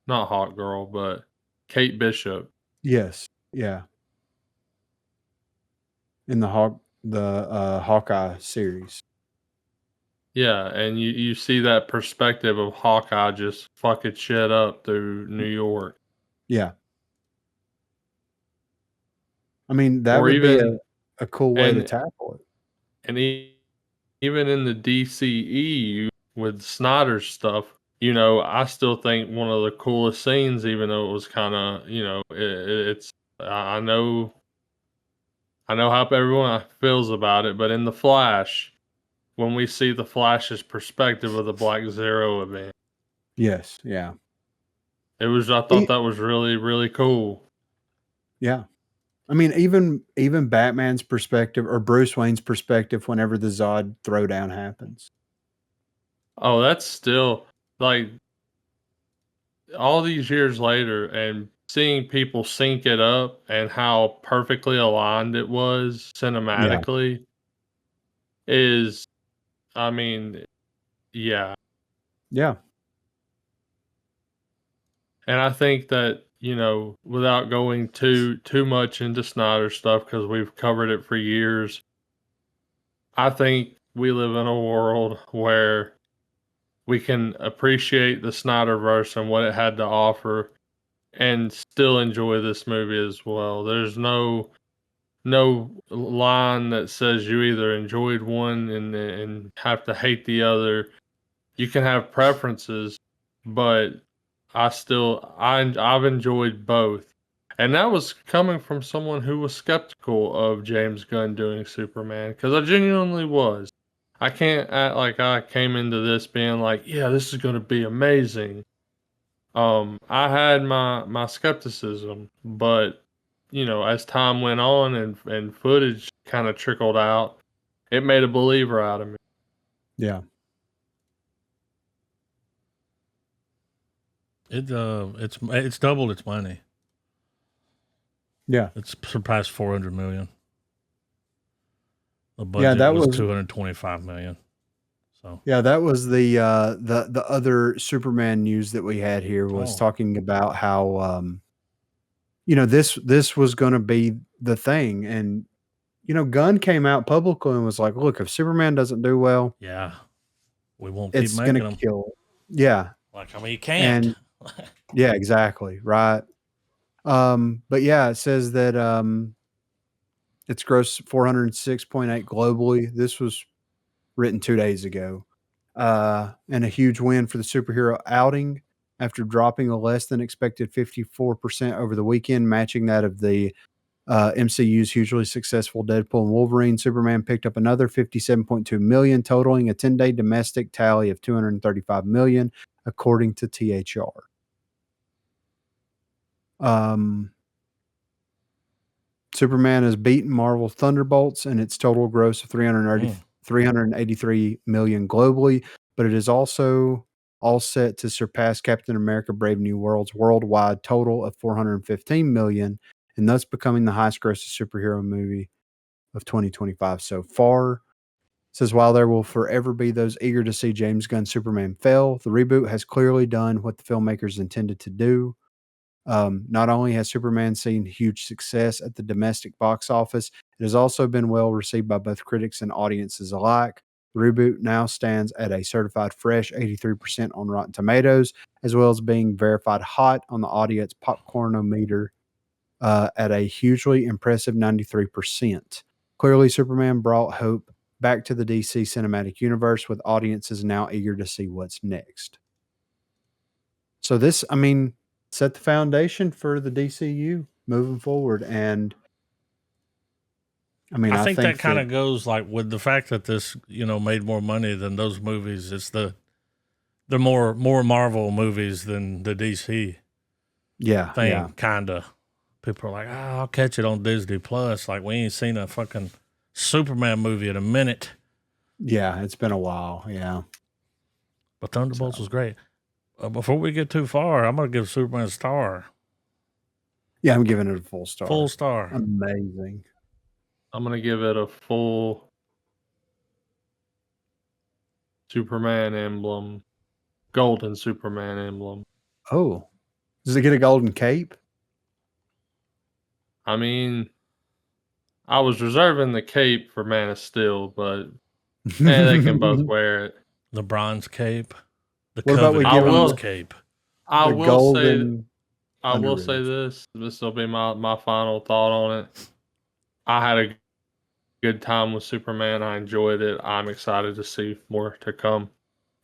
not Hawk Girl, but Kate Bishop. Yes. Yeah. In the Hawkeye series. Yeah, and you see that perspective of Hawkeye just fucking shit up through New York. Yeah. I mean, that Or would be even a cool way to and tackle it. and even in the DCEU with Snyder's stuff, I still think one of the coolest scenes, even though it was kind of, it's I know how everyone feels about it, but in the Flash, when we see the Flash's perspective of the Black Zero event, Yes. Yeah. I thought that was really, really cool. Yeah. I mean, even Batman's perspective or Bruce Wayne's perspective whenever the Zod throwdown happens. Oh, that's still, like, all these years later, and seeing people sync it up and how perfectly aligned it was Yeah. cinematically is, I mean, yeah. Yeah. And I think that, without going too much into Snyder stuff, because we've covered it for years, I think we live in a world where we can appreciate the Snyderverse and what it had to offer and still enjoy this movie as well. There's no line that says you either enjoyed one and have to hate the other. You can have preferences, but I've enjoyed both. And that was coming from someone who was skeptical of James Gunn doing Superman, because I genuinely was. I can't act like I came into this being like, yeah, this is going to be amazing. I had my skepticism, but as time went on and footage kind of trickled out, it made a believer out of me. Yeah. It's doubled its money. Yeah. It's surpassed 400 million. The budget that was was 225 million. So Yeah, that was the other Superman news that we had here was Oh. talking about how this was going to be the thing, and Gunn came out publicly and was like, "Look, if Superman doesn't do well, yeah, we won't keep it's making going to them. kill." Yeah, Like, I mean, you can't. and yeah, exactly, right. But yeah, it says that it's gross 406.8 globally. This was written 2 days ago. And a huge win for the superhero outing after dropping a less than expected 54% over the weekend, matching that of the MCU's hugely successful Deadpool and Wolverine. Superman picked up another 57.2 million, totaling a 10-day domestic tally of 235 million, according to THR. Superman has beaten Marvel Thunderbolts in its total gross of 383 million globally, but it is also all set to surpass Captain America Brave New World's worldwide total of 415 million, and thus becoming the highest grossing superhero movie of 2025 so far. It says, while there will forever be those eager to see James Gunn's Superman fail, the reboot has clearly done what the filmmakers intended to do. Not only has Superman seen huge success at the domestic box office, it has also been well received by both critics and audiences alike. The reboot now stands at a certified fresh 83% on Rotten Tomatoes, as well as being verified hot on the audience popcornometer at a hugely impressive 93%. Clearly, Superman brought hope back to the DC cinematic universe, with audiences now eager to see what's next. So this, I mean, set the foundation for the DCU moving forward. And I mean, I think that kind of goes like with the fact that this, made more money than those movies. It's the more Marvel movies than the DC thing, kind of. People are like, I'll catch it on Disney Plus. Like, we ain't seen a fucking Superman movie in a minute. Yeah, it's been a while. Yeah. But Thunderbolts was great. Before we get too far, I'm going to give Superman a star. Yeah, I'm giving it a full star. Full star. Amazing. I'm going to give it a full Superman emblem, golden Superman emblem. Oh, does it get a golden cape? I mean, I was reserving the cape for Man of Steel, but they can both wear it. The bronze cape. The What about we coveted give bronze them cape. I the will say golden I will underoos? say this. This will be my final thought on it. I had a good time with Superman. I enjoyed it. I'm excited to see more to come.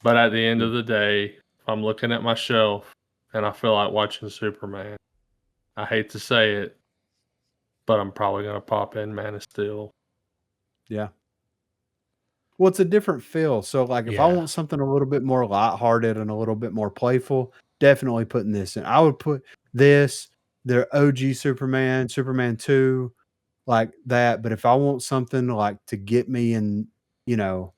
But at the end of the day, if I'm looking at my shelf and I feel like watching Superman, I hate to say it, but I'm probably going to pop in Man of Steel. Yeah. Well, it's a different feel. So, like, if I Yeah. want something a little bit more lighthearted and a little bit more playful, definitely putting this in. I would put this, their OG Superman, Superman 2, like that. But if I want something like to get me in, in a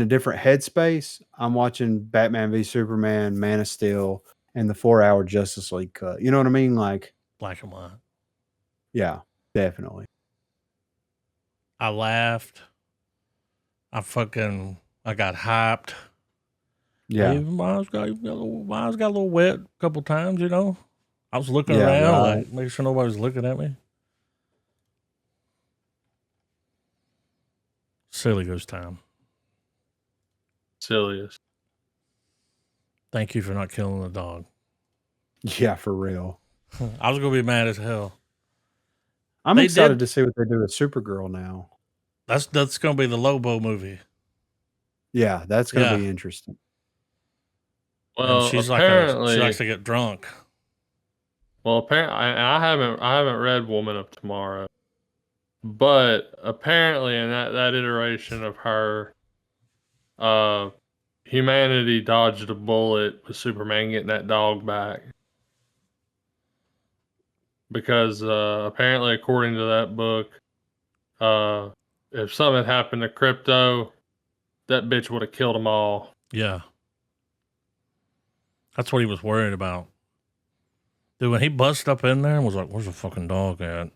different headspace, I'm watching Batman v Superman, Man of Steel, and the 4-hour Justice League cut. You know what I mean? Like, Black and white. yeah, definitely. I laughed. I got hyped. Yeah. Even Miles got a little wet a couple times, I was looking Yeah, around, right. like, making sure nobody was looking at me. Silly goose time. silliest. Thank you for not killing the dog. Yeah, for real. I was gonna be mad as hell. I'm They excited did- to see what they do with Supergirl now. That's gonna be the Lobo movie. Yeah, that's going to Yeah. be interesting. And Well, she's apparently, she likes to get drunk. well, apparently, I haven't read Woman of Tomorrow, but apparently, in that iteration of her, humanity dodged a bullet with Superman getting that dog back. Because apparently, according to that book, if something had happened to Crypto, that bitch would have killed them all. Yeah. That's what he was worried about. Dude, when he busted up in there and was like, "Where's the fucking dog at?"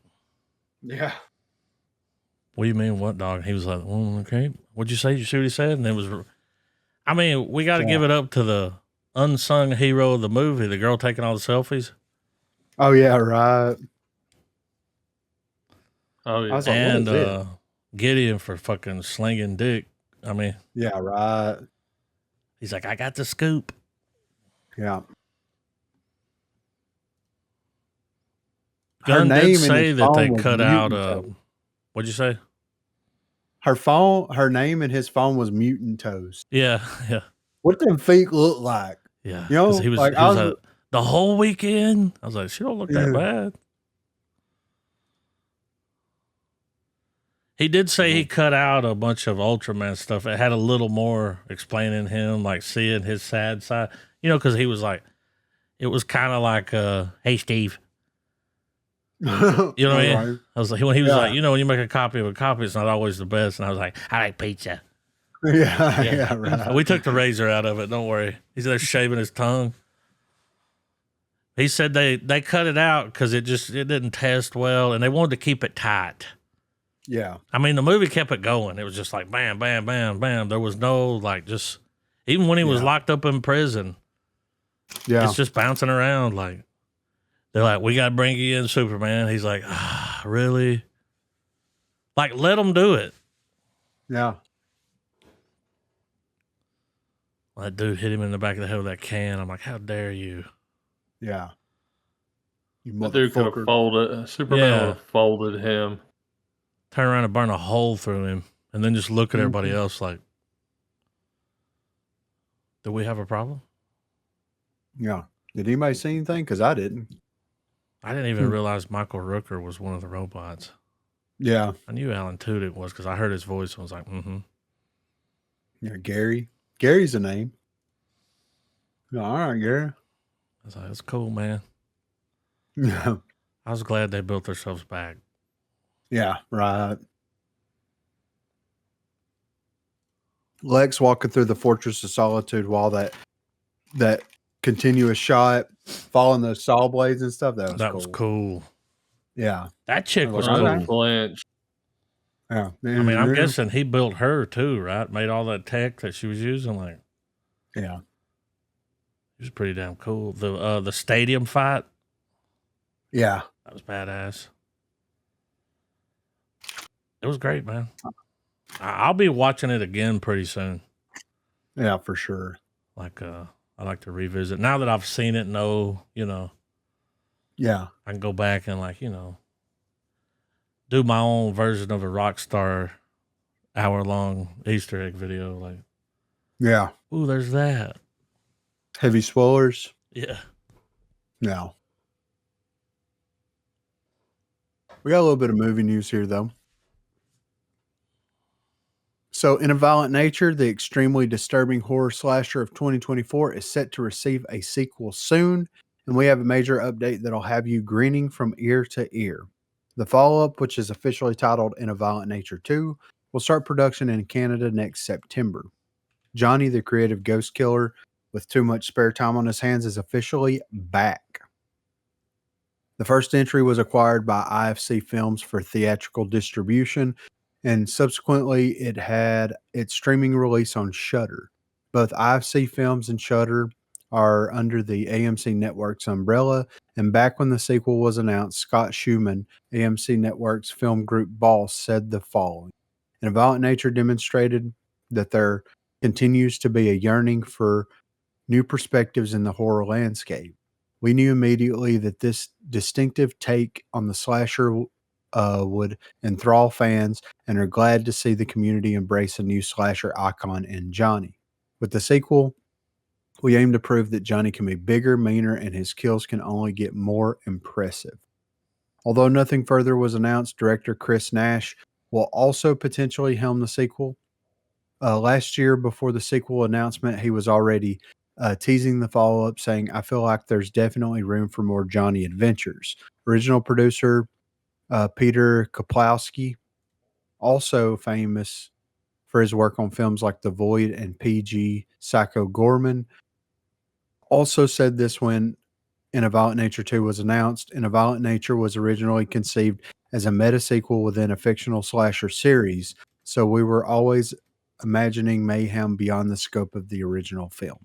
Yeah. What do you mean, what dog? He was like, okay. What'd you say? You see what he said? And it was, I mean, we got to give it up to the unsung hero of the movie, the girl taking all the selfies. Oh, yeah, right. Oh, I yeah. was like, And what is it? Gideon for fucking slinging dick. I mean, Yeah, right. he's like, I got the scoop. Yeah. Gunn name did in say his that phone they was cut out, Mutant Toes. what'd you say? Her name in his phone was Mutant Toes. Yeah, yeah, What them feet look like? yeah. You know, 'Cause he was like, the whole weekend. I was like, she don't look that Yeah. bad. He did say he cut out a bunch of Ultraman stuff. It had a little more explaining him, like seeing his sad side. You know, because he was like, it was kind of like, hey, Steve. You know what I mean? Right. I was like, when he was Yeah. like, you know, when you make a copy of a copy, it's not always the best. And I was like, I like pizza. Yeah, right. We took the razor out of it. Don't worry. He's there shaving his tongue. He said they cut it out because it didn't test well, and they wanted to keep it tight. Yeah. I mean, the movie kept it going. It was just like bam, bam, bam, bam. There was no like just even when he was Yeah. locked up in prison, Yeah. it's just bouncing around. Like they're like, we got to bring you in, Superman. He's like, really? Like, let him do it. Yeah. That dude hit him in the back of the head with that can. I'm like, how dare you? Yeah. You That dude could have motherfucker. folded. Superman Yeah. would have folded him. Turn around and burn a hole through him, and then just look at everybody else like, do we have a problem? Yeah. Did anybody see anything? Because I didn't. I didn't even realize Michael Rooker was one of the robots. Yeah. I knew Alan Tudyk was because I heard his voice and was like, mm-hmm. Yeah. Gary. Gary's a name. Yeah, all right, Gary. I was like, that's cool, man. Yeah. I was glad they built themselves back. Yeah. Right. Lex walking through the Fortress of Solitude while that continuous shot, following those saw blades and stuff. That was cool. Yeah. That chick was Okay. cool. Unflinched. Yeah. I mean, I'm guessing he built her too, right? Made all that tech that she was using. Like, Yeah. it was pretty damn cool. The stadium fight, Yeah. that was badass. It was great, man. I'll be watching it again pretty soon. Yeah, for sure. Like, I like to revisit now that I've seen it. Yeah. I can go back and do my own version of a Rockstar hour-long Easter egg video. Like, Yeah. ooh, there's that. Heavy spoilers. Yeah. No. We got a little bit of movie news here, though. So, In a Violent Nature, the extremely disturbing horror slasher of 2024 is set to receive a sequel soon, and we have a major update that'll have you grinning from ear to ear. The follow-up, which is officially titled In a Violent Nature 2, will start production in Canada next September. Johnny, the creative ghost killer with too much spare time on his hands, is officially back. The first entry was acquired by IFC Films for theatrical distribution, and subsequently it had its streaming release on Shudder. Both IFC Films and Shudder are under the AMC Networks umbrella, and back when the sequel was announced, Scott Schumann, AMC Networks film group boss, said the following: In a Violent Nature demonstrated that their continues to be a yearning for new perspectives in the horror landscape. We knew immediately that this distinctive take on the slasher would enthrall fans, and are glad to see the community embrace a new slasher icon in Johnny. With the sequel, we aim to prove that Johnny can be bigger, meaner, and his kills can only get more impressive. Although nothing further was announced, director Chris Nash will also potentially helm the sequel. Last year, before the sequel announcement, he was already teasing the follow up, saying, I feel like there's definitely room for more Johnny adventures. Original producer Peter Kaplowski, also famous for his work on films like The Void and PG Psycho Gorman, also said this when In a Violent Nature 2 was announced. In a Violent Nature was originally conceived as a meta sequel within a fictional slasher series, so we were always imagining mayhem beyond the scope of the original film.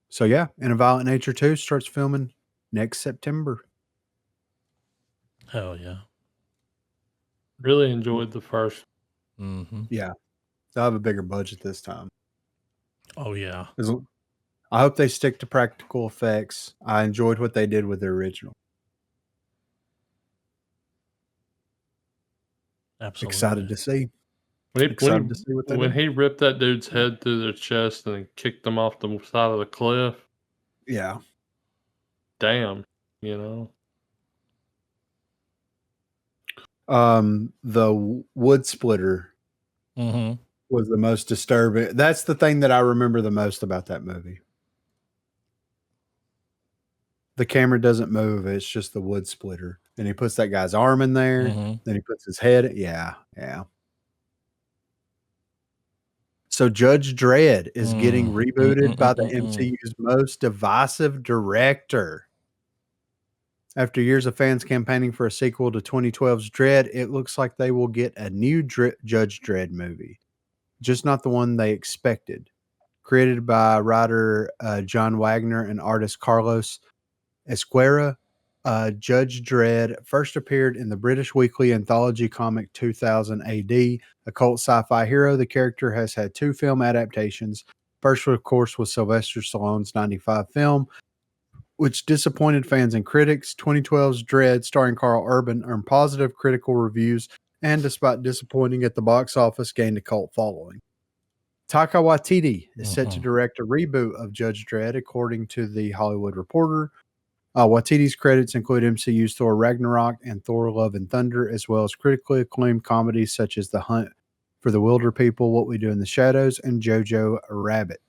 So yeah, In a Violent Nature 2 starts filming next September. Hell yeah. Really enjoyed the first. Mm-hmm. Yeah, they'll have a bigger budget this time. Oh yeah. I hope they stick to practical effects. I enjoyed what they did with the original. Absolutely. Excited to see. When to see what they when do. he ripped that dude's head through their chest and then kicked him off the side of the cliff, Yeah. damn, you know. The wood splitter Mm-hmm. was the most disturbing. That's the thing that I remember the most about that movie. The camera doesn't move. It's just the wood splitter. And he puts that guy's arm in there. Mm-hmm. Then he puts his head. Yeah. Yeah. So Judge Dredd is getting rebooted by the MCU's most divisive director. After years of fans campaigning for a sequel to 2012's Dredd, it looks like they will get a new Judge Dredd movie. Just not the one they expected. Created by writer John Wagner and artist Carlos Esquerra, Judge Dredd first appeared in the British weekly anthology comic 2000 AD. A cult sci-fi hero, the character has had 2 film adaptations. First, of course, was Sylvester Stallone's 95 film, which disappointed fans and critics. 2012's Dredd, starring Carl Urban, earned positive critical reviews and, despite disappointing at the box office, gained a cult following. Taika Waititi is set to direct a reboot of Judge Dredd, according to The Hollywood Reporter. Waititi's credits include MCU's Thor Ragnarok and Thor Love and Thunder, as well as critically acclaimed comedies such as The Hunt for the Wilder People, What We Do in the Shadows, and Jojo Rabbit.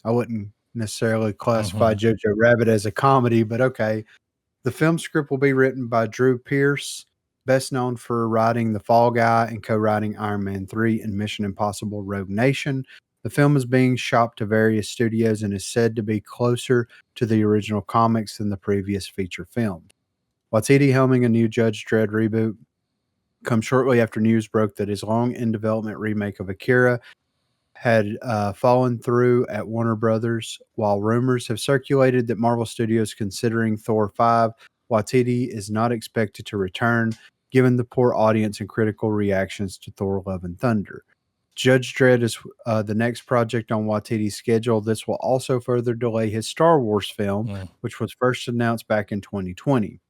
I wouldn't necessarily classify Jojo Rabbit as a comedy, but okay. The film script will be written by Drew Pearce, best known for writing The Fall Guy and co-writing Iron Man 3 and Mission Impossible Rogue Nation. The film is being shopped to various studios and is said to be closer to the original comics than the previous feature film. Waititi helming a new Judge Dredd reboot comes shortly after news broke that his long in development remake of Akira had fallen through at Warner Brothers, while rumors have circulated that Marvel Studios considering Thor 5. Waititi is not expected to return, given the poor audience and critical reactions to Thor Love and Thunder. Judge Dredd is the next project on Waititi's schedule. This will also further delay his Star Wars film, which was first announced back in 2020.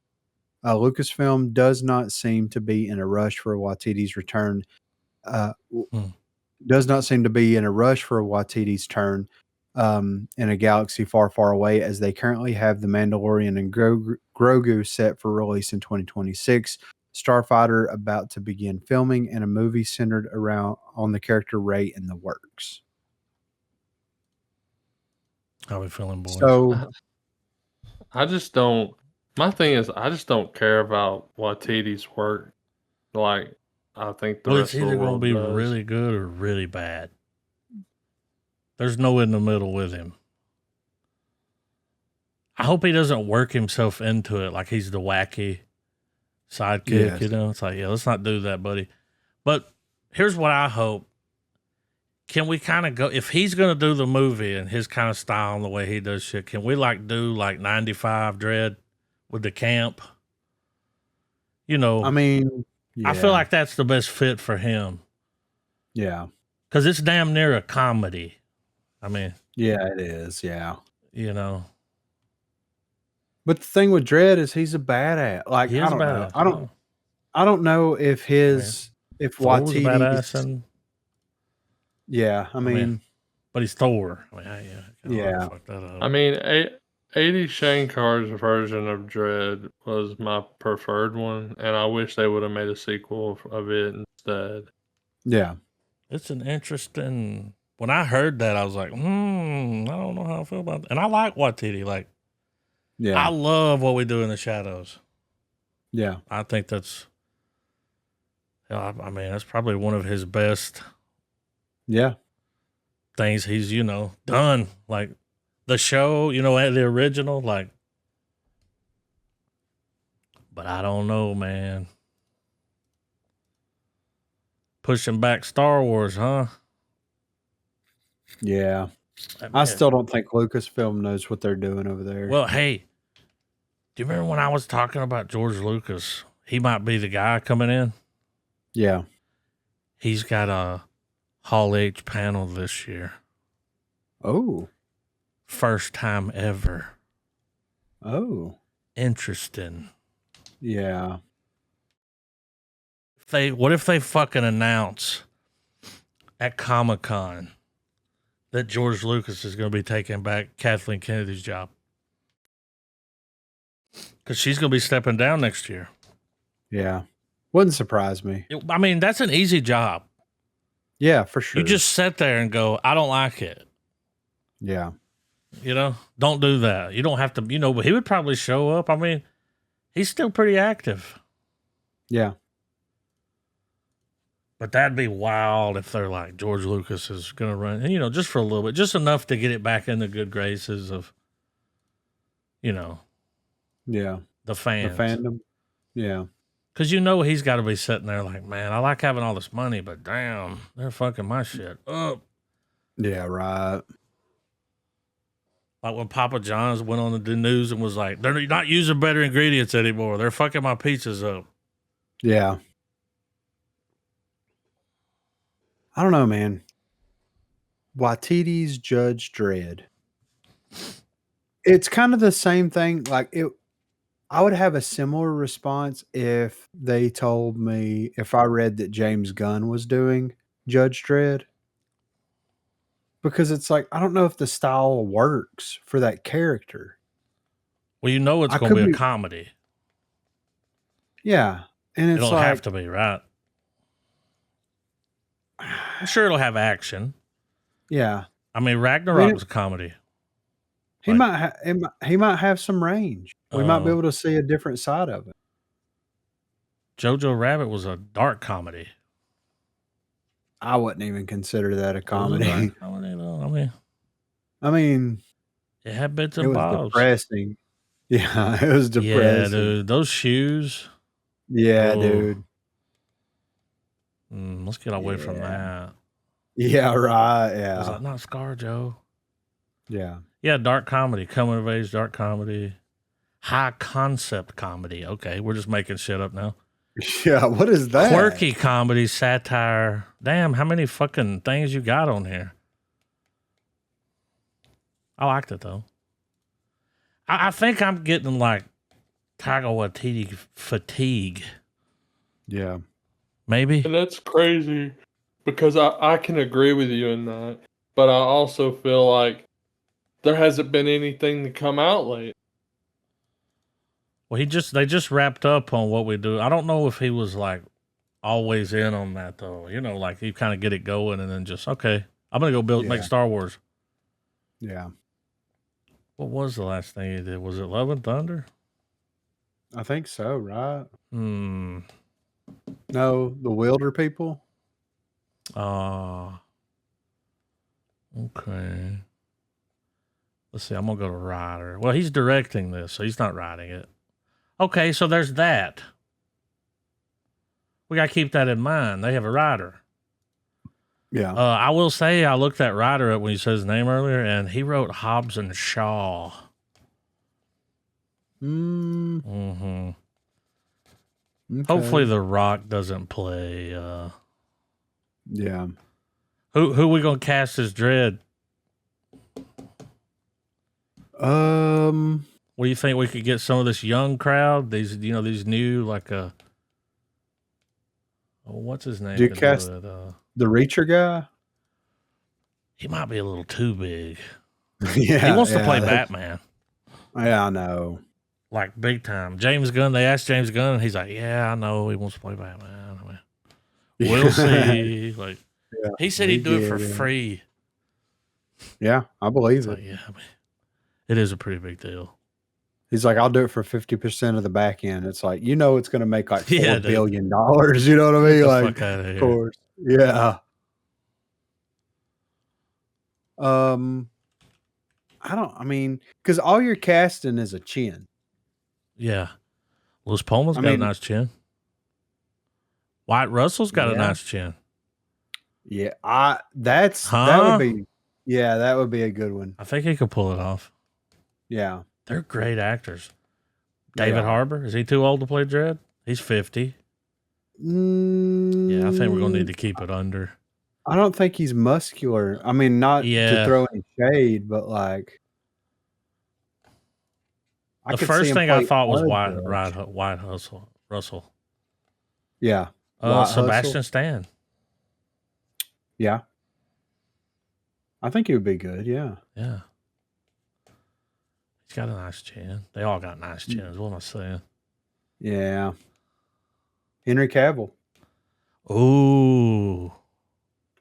Lucasfilm does not seem to be in a rush for Waititi's return. Does not seem to be in a rush for Waititi's turn in a galaxy far, far away, as they currently have The Mandalorian and Grogu set for release in 2026. Starfighter about to begin filming, and a movie centered around on the character Rey in the works. How we feeling, boys? So I just don't. My thing is, I just don't care about Waititi's work. Like, I think the well, rest it's of either the going to world be does. really good or really bad. There's no in the middle with him. I hope he doesn't work himself into it like he's the wacky sidekick, you know? It's like, yeah, let's not do that, buddy. But here's what I hope. Can we kind of go, if he's going to do the movie and his kind of style and the way he does shit, can we do 95 Dredd with the camp? You know, I mean, I feel like that's the best fit for him. Yeah. because it's damn near a comedy. I mean, Yeah, it is. Yeah. you know, But the thing with Dredd is he's a badass. Like, he I is a don't know. badass. I don't know if mean, if Thor was a badass, Waititi's. and Yeah, I mean, but he's Thor. I mean, Yeah. fuck that up. I mean, 80 Shankar's version of Dread was my preferred one, and I wish they would have made a sequel of it instead. yeah, It's an interesting. When I heard that, I was like, I don't know how I feel about that. And I like Waititi. Like, I yeah, love What We Do in the Shadows. yeah, I think that's. I mean, that's probably one of his best yeah, things he's done. Like the show, the original, like. But I don't know, man. Pushing back Star Wars, huh? yeah. I Man. still don't think Lucasfilm knows what they're doing over there. Well, hey, do you remember when I was talking about George Lucas? He might be the guy coming in. Yeah. He's got a Hall H panel this year. Oh. First time ever. Oh. Interesting. Yeah. What if they fucking announce at Comic-Con that George Lucas is going to be taking back Kathleen Kennedy's job? Because she's going to be stepping down next year. Yeah. Wouldn't surprise me. I mean, that's an easy job. Yeah, for sure. You just sit there and go, I don't like it. Yeah. Don't do that. You don't have to, but he would probably show up. I mean, he's still pretty active. Yeah. But that'd be wild if they're like, George Lucas is going to run, and, just for a little bit, just enough to get it back in the good graces of, Yeah. the fans. The fandom. Yeah. Because he's got to be sitting there like, man, I like having all this money, but damn, they're fucking my shit up. Yeah, right. Like when Papa John's went on the news and was like, they're not using better ingredients anymore. They're fucking my pizzas up. Yeah. I don't know, man. Waititi's Judge Dredd. It's kind of the same thing. Like I would have a similar response if they told me, if I read that James Gunn was doing Judge Dredd. Because it's like, I don't know if the style works for that character. Well, it's going to be a comedy. Yeah. And it's it'll like, have to be, right? I'm sure it'll have action. Yeah. I mean, Ragnarok was a comedy. He might have some range. We might be able to see a different side of it. Jojo Rabbit was a dark comedy. I wouldn't even consider that a comedy. It was a dark comedy, though. I mean, it had bits and bobs. It was depressing. Yeah, it was depressing. Yeah, dude. Those shoes. Yeah, dude. Let's get away from that. Yeah, right. Yeah. I was like, not ScarJo. Yeah. Yeah, dark comedy, coming of age, dark comedy, high concept comedy. Okay, we're just making shit up now. Yeah, what is that? Quirky comedy, satire. Damn, how many fucking things you got on here? I liked it though. I think I'm getting like Taika Waititi fatigue. Yeah. Maybe. And that's crazy because I can agree with you in that, but I also feel like there hasn't been anything to come out late. Well, they just wrapped up on What We Do. I don't know if he was like always in on that though. Like he kind of get it going and then just okay, I'm gonna go make Star Wars. Yeah. What was the last thing he did? Was it Love and Thunder? I think so, right? No, The Wilder People. Okay. Let's see. I'm gonna go to writer. Well, he's directing this, so he's not writing it. Okay, so there's that. We gotta keep that in mind. They have a writer. Yeah. I will say I looked that writer up when you said his name earlier, and he wrote Hobbs and Shaw. Mm-hmm. Okay. Hopefully The Rock doesn't play. Yeah. Who we gonna cast as Dredd? What do you think? We could get some of this young crowd. These new what's his name? Do you to do cast it? the Reacher guy? He might be a little too big. Yeah, He wants to yeah, play that's- Batman, Yeah, I know. like big time. James Gunn. They asked James Gunn, and he's like, "Yeah, I know he wants to play Batman. I mean, we'll see." Like Yeah, he said we he'd do it for get it. free. Yeah, I believe It's it. like, yeah, I mean, it is a pretty big deal. He's like, I'll do it for 50% of the back end. It's like, it's going to make like $4 Yeah, dude. billion. You know what I Get mean? the Like, fuck out of of here. course. Yeah. Because all you're casting is a chin. Yeah, Liz Pullman's I got a mean- nice chin. Wyatt Russell's got a Yeah. nice chin. Yeah. That Huh? would be, that would be a good one. I think he could pull it off. Yeah. They're great actors. They David are. Harbour, is he too old to play Dredd? He's 50. Yeah, I think we're gonna need to keep it under. I don't think he's muscular. I mean, not to Yeah. throw any shade, but like, The could see first him thing I play thought was Blood Wyatt Russell. Yeah. Wyatt Sebastian Russell? Stan. Yeah. I think he would be good. Yeah. Yeah. He's got a nice chin. They all got nice Mm. chins. What am I saying? Yeah. Henry Cavill. Ooh,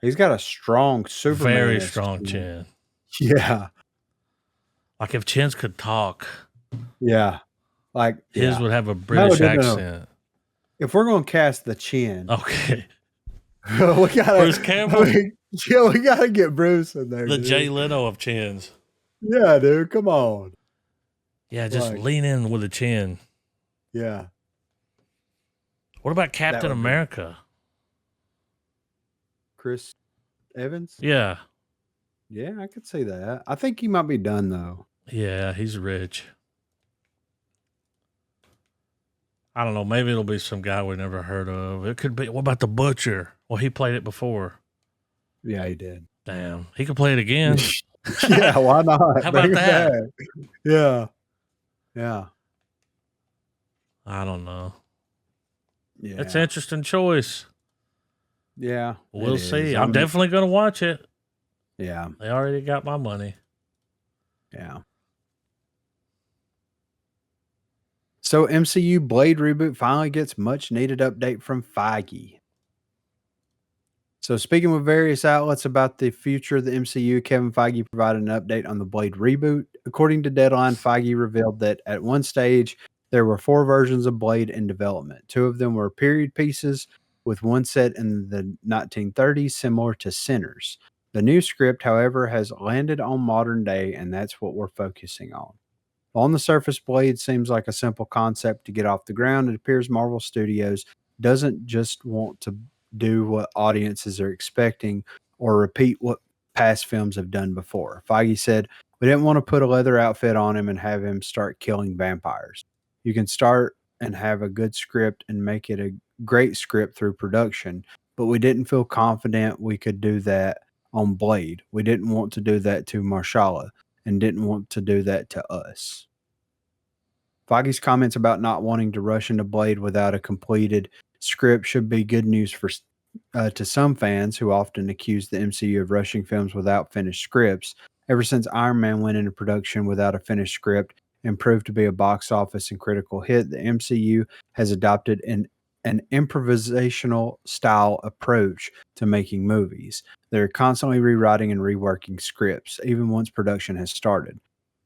He's got a strong Superman. very strong chin. Yeah. Like if chins could talk, Yeah. Like his yeah. would have a British no. accent. If we're gonna cast the chin, Okay. we gotta Bruce Campbell? we gotta get Bruce in there. The dude. Jay Leno of chins. Yeah, dude. Come on. Yeah, just Like- lean in with a chin. Yeah. What about Captain would be- America? Chris Evans? Yeah. Yeah, I could see that. I think he might be done though. Yeah, he's rich. I don't know. Maybe it'll be some guy we never heard of. It could be. What about the Butcher? Well, he played it before. Yeah, he did. Damn. He could play it again. Yeah, why not? How Bring about it that? back. Yeah. Yeah. I don't know. Yeah. It's an interesting choice. Yeah. We'll it see. is. I'm definitely going to watch it. Yeah. They already got my money. Yeah. So MCU Blade reboot finally gets much needed update from Feige. So speaking with various outlets about the future of the MCU, Kevin Feige provided an update on the Blade reboot. According to Deadline, Feige revealed that at one stage, there were 4 versions of Blade in development. 2 of them were period pieces, with one set in the 1930s, similar to Sinners. The new script, however, has landed on modern day, and that's what we're focusing on. On the surface, Blade seems like a simple concept to get off the ground. It appears Marvel Studios doesn't just want to do what audiences are expecting or repeat what past films have done before. Feige said, "We didn't want to put a leather outfit on him and have him start killing vampires. You can start and have a good script and make it a great script through production, but we didn't feel confident we could do that on Blade. We didn't want to do that to Marshala and didn't want to do that to us." Feige's comments about not wanting to rush into Blade without a completed script should be good news for to some fans who often accuse the MCU of rushing films without finished scripts. Ever since Iron Man went into production without a finished script and proved to be a box office and critical hit, the MCU has adopted an improvisational style approach to making movies. They're constantly rewriting and reworking scripts, even once production has started.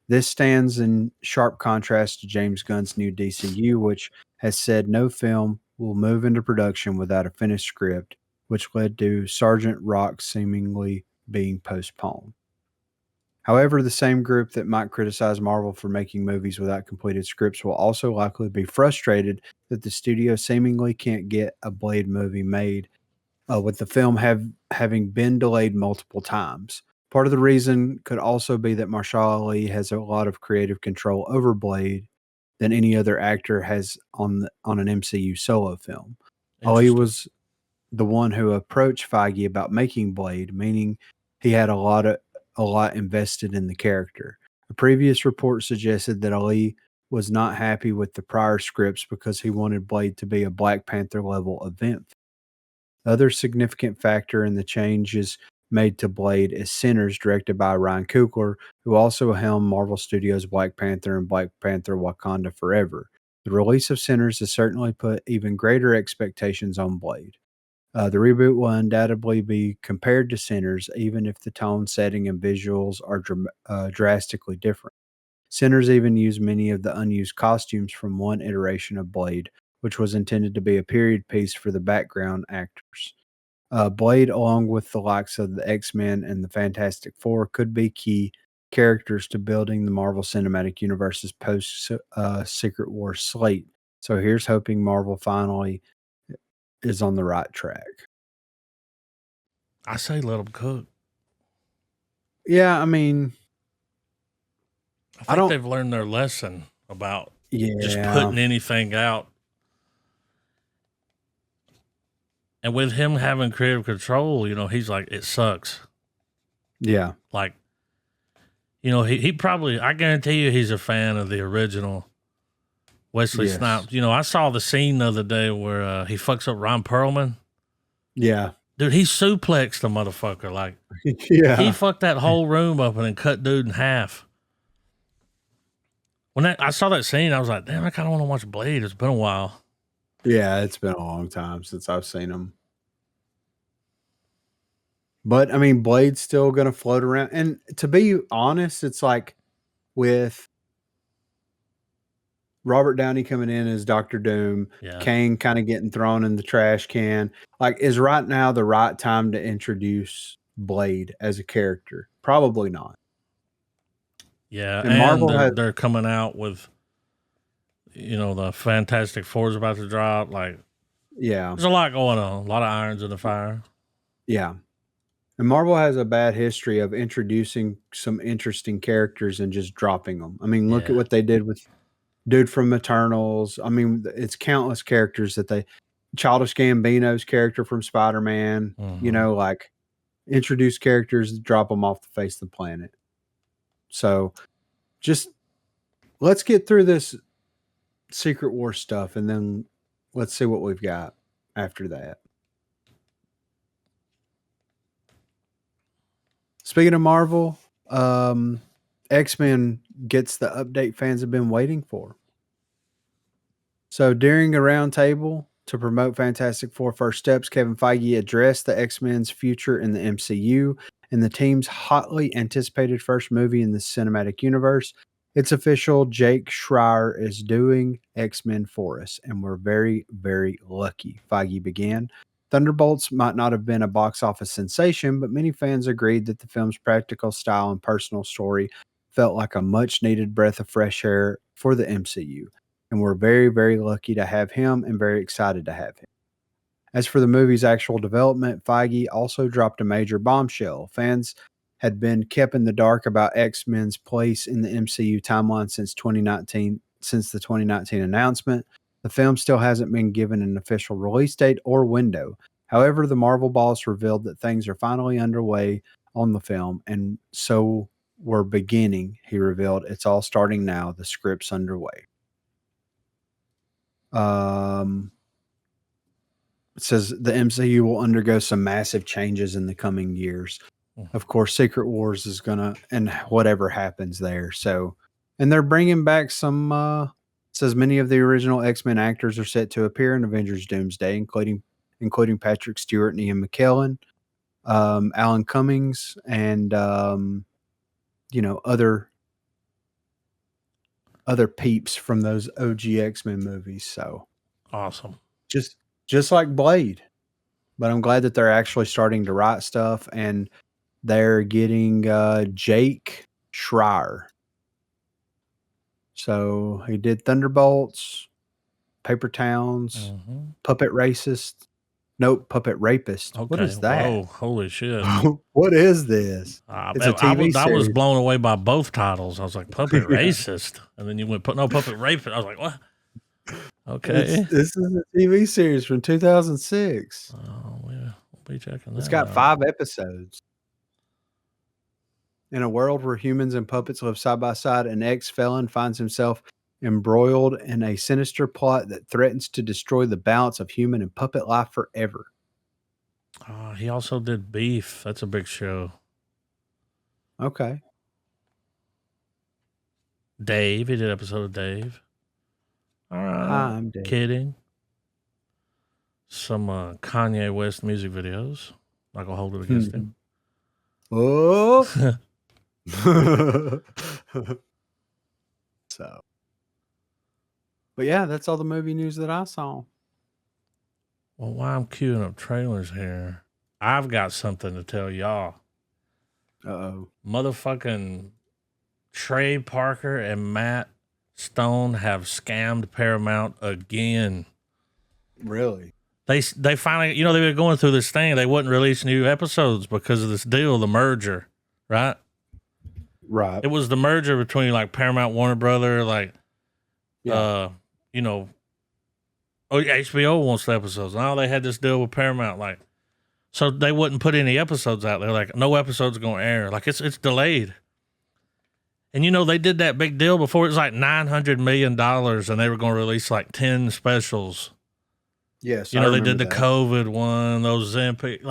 This stands in sharp contrast to James Gunn's new DCU, which has said no film will move into production without a finished script, which led to Sergeant Rock seemingly being postponed. However, the same group that might criticize Marvel for making movies without completed scripts will also likely be frustrated that the studio seemingly can't get a Blade movie made, with the film having been delayed multiple times. Part of the reason could also be that Mahershala Ali has a lot of creative control over Blade than any other actor has on an MCU solo film. Ali Interesting. was the one who approached Feige about making Blade, meaning he had a lot invested in the character. A previous report suggested that Ali was not happy with the prior scripts because he wanted Blade to be a Black Panther level event. The other significant factor in the changes made to Blade is Sinners, directed by Ryan Coogler, who also helmed Marvel Studios' Black Panther and Black Panther Wakanda Forever. The release of Sinners has certainly put even greater expectations on Blade. The reboot will undoubtedly be compared to Sinners, even if the tone, setting, and visuals are drastically different. Sinners even used many of the unused costumes from one iteration of Blade, which was intended to be a period piece for the background actors. Blade, along with the likes of the X-Men and the Fantastic Four, could be key characters to building the Marvel Cinematic Universe's post Secret War slate. So here's hoping Marvel finally is on the right track. I say let them cook. Yeah, I mean, I think they've learned their lesson about just putting anything out. And with him having creative control, he's like, it sucks. Yeah. Like, he probably, I guarantee you he's a fan of the original Wesley Snipes. I saw the scene the other day where he fucks up Ron Perlman. Yeah. Dude, he suplexed the motherfucker. Like, yeah. He fucked that whole room up and then cut dude in half. When I saw that scene, I was like, damn, I kind of want to watch Blade. It's been a while. Yeah, it's been a long time since I've seen him. But, I mean, Blade's still going to float around. And to be honest, it's like with Robert Downey coming in as Dr. Doom, Kane kind of getting thrown in the trash can. Like, is right now the right time to introduce Blade as a character? Probably not. Yeah, and Marvel they're coming out with, the Fantastic Four is about to drop. Like, there's a lot going on, a lot of irons in the fire. Yeah. And Marvel has a bad history of introducing some interesting characters and just dropping them. I mean, look at what they did with dude from Eternals. I mean, it's countless characters that Childish Gambino's character from Spider-Man, like introduce characters, drop them off the face of the planet. So just let's get through this Secret War stuff and then let's see what we've got after that. Speaking of Marvel, X-Men gets the update fans have been waiting for. So during a roundtable to promote Fantastic Four First Steps, Kevin Feige addressed the X-Men's future in the MCU and the team's hotly anticipated first movie in the cinematic universe. It's official, Jake Schreier is doing X-Men for us, and we're very, very lucky, Feige began. Thunderbolts might not have been a box office sensation, but many fans agreed that the film's practical style and personal story felt like a much-needed breath of fresh air for the MCU. And we're very, very lucky to have him and very excited to have him. As for the movie's actual development, Feige also dropped a major bombshell. Fans had been kept in the dark about X-Men's place in the MCU timeline since the 2019 announcement. The film still hasn't been given an official release date or window. However, the Marvel boss revealed that things are finally underway on the film, and so we're beginning, he revealed. It's all starting now. The script's underway. It says the MCU will undergo some massive changes in the coming years. Of course, Secret Wars is and whatever happens there. So, and they're bringing back some, says many of the original X-Men actors are set to appear in Avengers Doomsday, including Patrick Stewart and Ian McKellen, Alan Cummings, and, other peeps from those OG X-Men movies. So awesome. Just like Blade. But I'm glad that they're actually starting to write stuff, and they're getting Jake Schreier. So he did Thunderbolts, Paper Towns, Puppet Racist. Nope, Puppet Rapist. Okay. What is that? Oh, holy shit. What is this? It's a TV series. I was blown away by both titles. I was like, Puppet Racist. And then you went, Puppet Rapist. I was like, what? Okay. This is a TV series from 2006. Oh, Be checking that. It's got out. 5 episodes. In a world where humans and puppets live side by side, an ex-felon finds himself embroiled in a sinister plot that threatens to destroy the balance of human and puppet life forever. He also did Beef. That's a big show. Okay. Dave. He did an episode of Dave. All right. Hi, I'm Dave. Kidding. Some Kanye West music videos. Not gonna hold it against him. Oh. So. But yeah, that's all the movie news that I saw. Well, while I'm queuing up trailers here, I've got something to tell y'all. Uh-oh. Motherfucking Trey Parker and Matt Stone have scammed Paramount again. Really? They finally, they were going through this thing. They wouldn't release new episodes because of this deal, the merger, right? Right. It was the merger between like Paramount, Warner Brother, HBO wants the episodes. Now they had this deal with Paramount, so they wouldn't put any episodes out. They're like, no episodes going to air. Like it's delayed. And they did that big deal before. It was like $900 million, and they were going to release like 10 specials. Yes. They did the COVID one, those Zempic,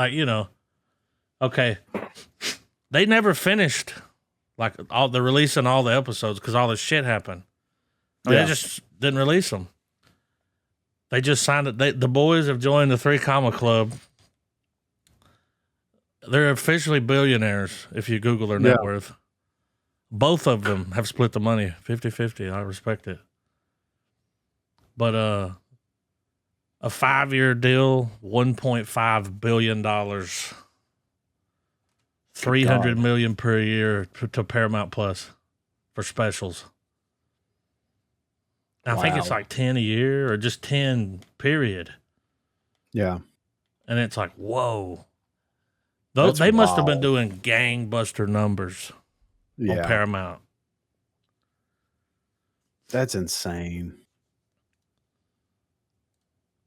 Okay. They never finished they're releasing all the episodes because all this shit happened. They just didn't release them. They just signed it. The boys have joined the 3 Comma Club. They're officially billionaires if you Google their net worth. Both of them have split the money 50-50. I respect it. But a 5-year deal, $1.5 billion, $300 million per year to Paramount Plus for specials. I think it's like 10 a year or just 10 period. Yeah. And it's like, whoa. They must have been doing gangbuster numbers on Paramount. That's insane.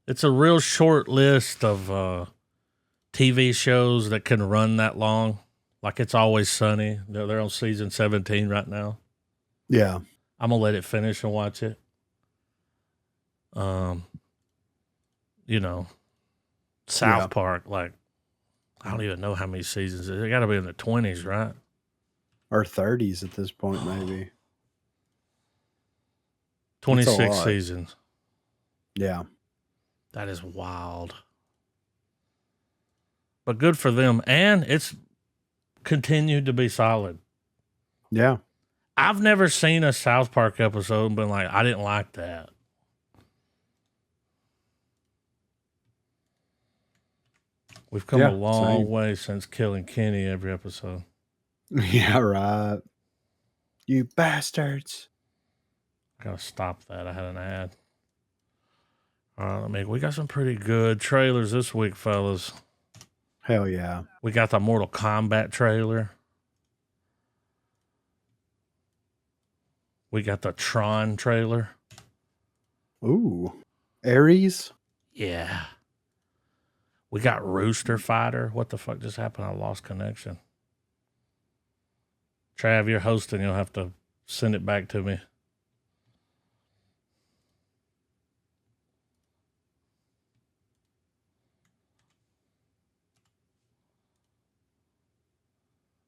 It's a real short list of TV shows that can run that long. Like It's Always Sunny. They're on season 17 right now. Yeah. I'm going to let it finish and watch it. South Park, I don't even know how many seasons. They got to be in the 20s, right? Or 30s at this point, maybe. 26 seasons. Yeah. That is wild. But good for them. And it's continued to be solid. Yeah. I've never seen a South Park episode and been like, I didn't like that. We've come a long way since killing Kenny every episode. Yeah, right. You bastards. I gotta stop that. I had an ad. All right, we got some pretty good trailers this week, fellas. Hell yeah. We got the Mortal Kombat trailer. We got the Tron trailer. Ooh. Ares? Yeah. We got Rooster Fighter. What the fuck just happened? I lost connection. Trav, you're hosting. You'll have to send it back to me.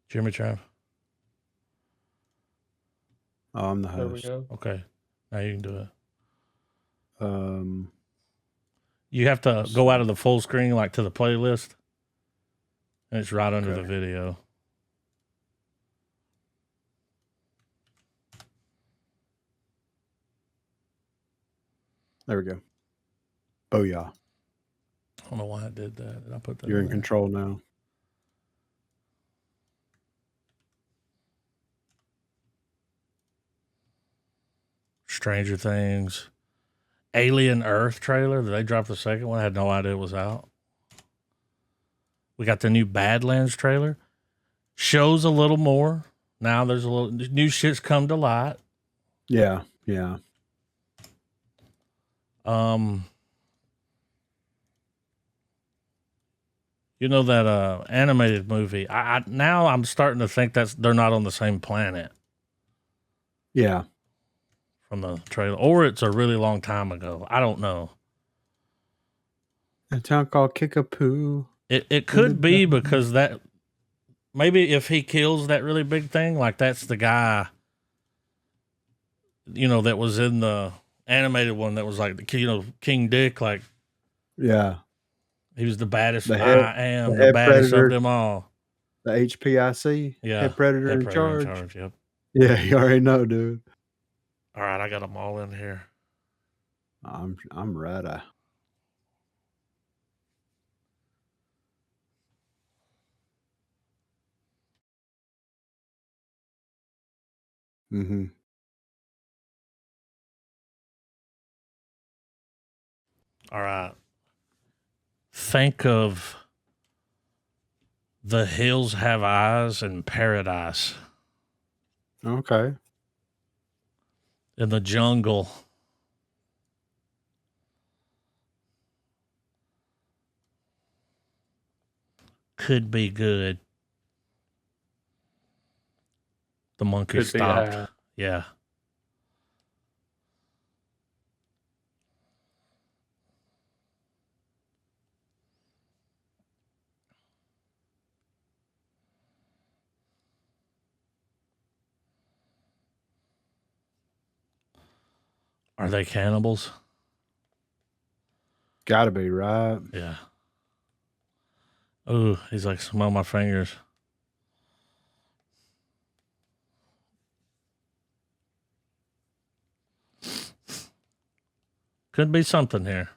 Did you hear me, Trav? Oh, I'm the host. There we go. Okay. Now you can do it. Um, You have to go out of the full screen, to the playlist. And it's right under the video. there we go. Oh, yeah. I don't know why I did that. Did I put that You're in there? control now. Stranger Things. Alien Earth trailer. Did they drop the second one? I had no idea it was out. We got the new Badlands trailer. Shows a little more. Now there's a little new shit's come to light. Yeah. Yeah. You know that animated movie? Now I'm starting to think they're not on the same planet Yeah. from the trailer, or it's a really long time ago. I don't know. A town called Kickapoo. It could be because that maybe if he kills that really big thing, like that's the guy, that was in the animated one that was like King Dick, like Yeah. he was the baddest. The head- I am the the head baddest predator. of them all. The HPIC. Yeah, Head predator Head in Predator charge. Yep. Yeah, you already know, dude. All right, I got them all in here. I'm ready. Mm-hmm. All right. Think of The Hills Have Eyes and Paradise. Okay. In the jungle. Could be good. The monkey Could be stopped. Yeah. Are they cannibals? Gotta be, right? Yeah. Oh, he's like, smell my fingers. Could be something here.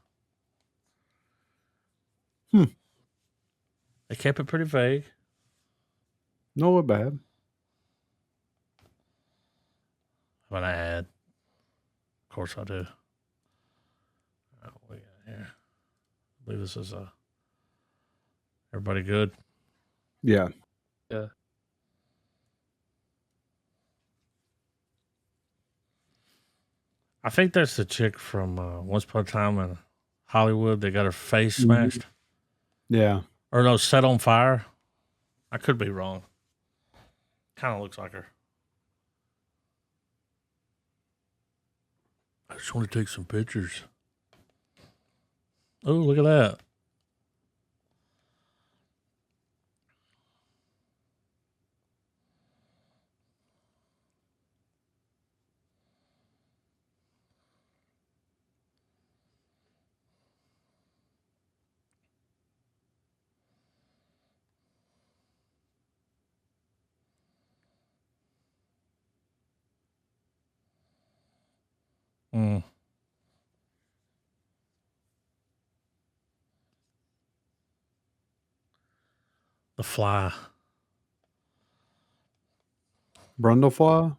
They kept it pretty vague. No, what bad. When I add. Of course I do. What we got here? I believe this is everybody good? Yeah. Yeah. I think that's the chick from Once Upon a Time in Hollywood. They got her face smashed. Yeah. Or no, set on fire. I could be wrong. Kind of looks like her. I just want to take some pictures. Oh, look at that. Mm. The Fly. Brundlefly?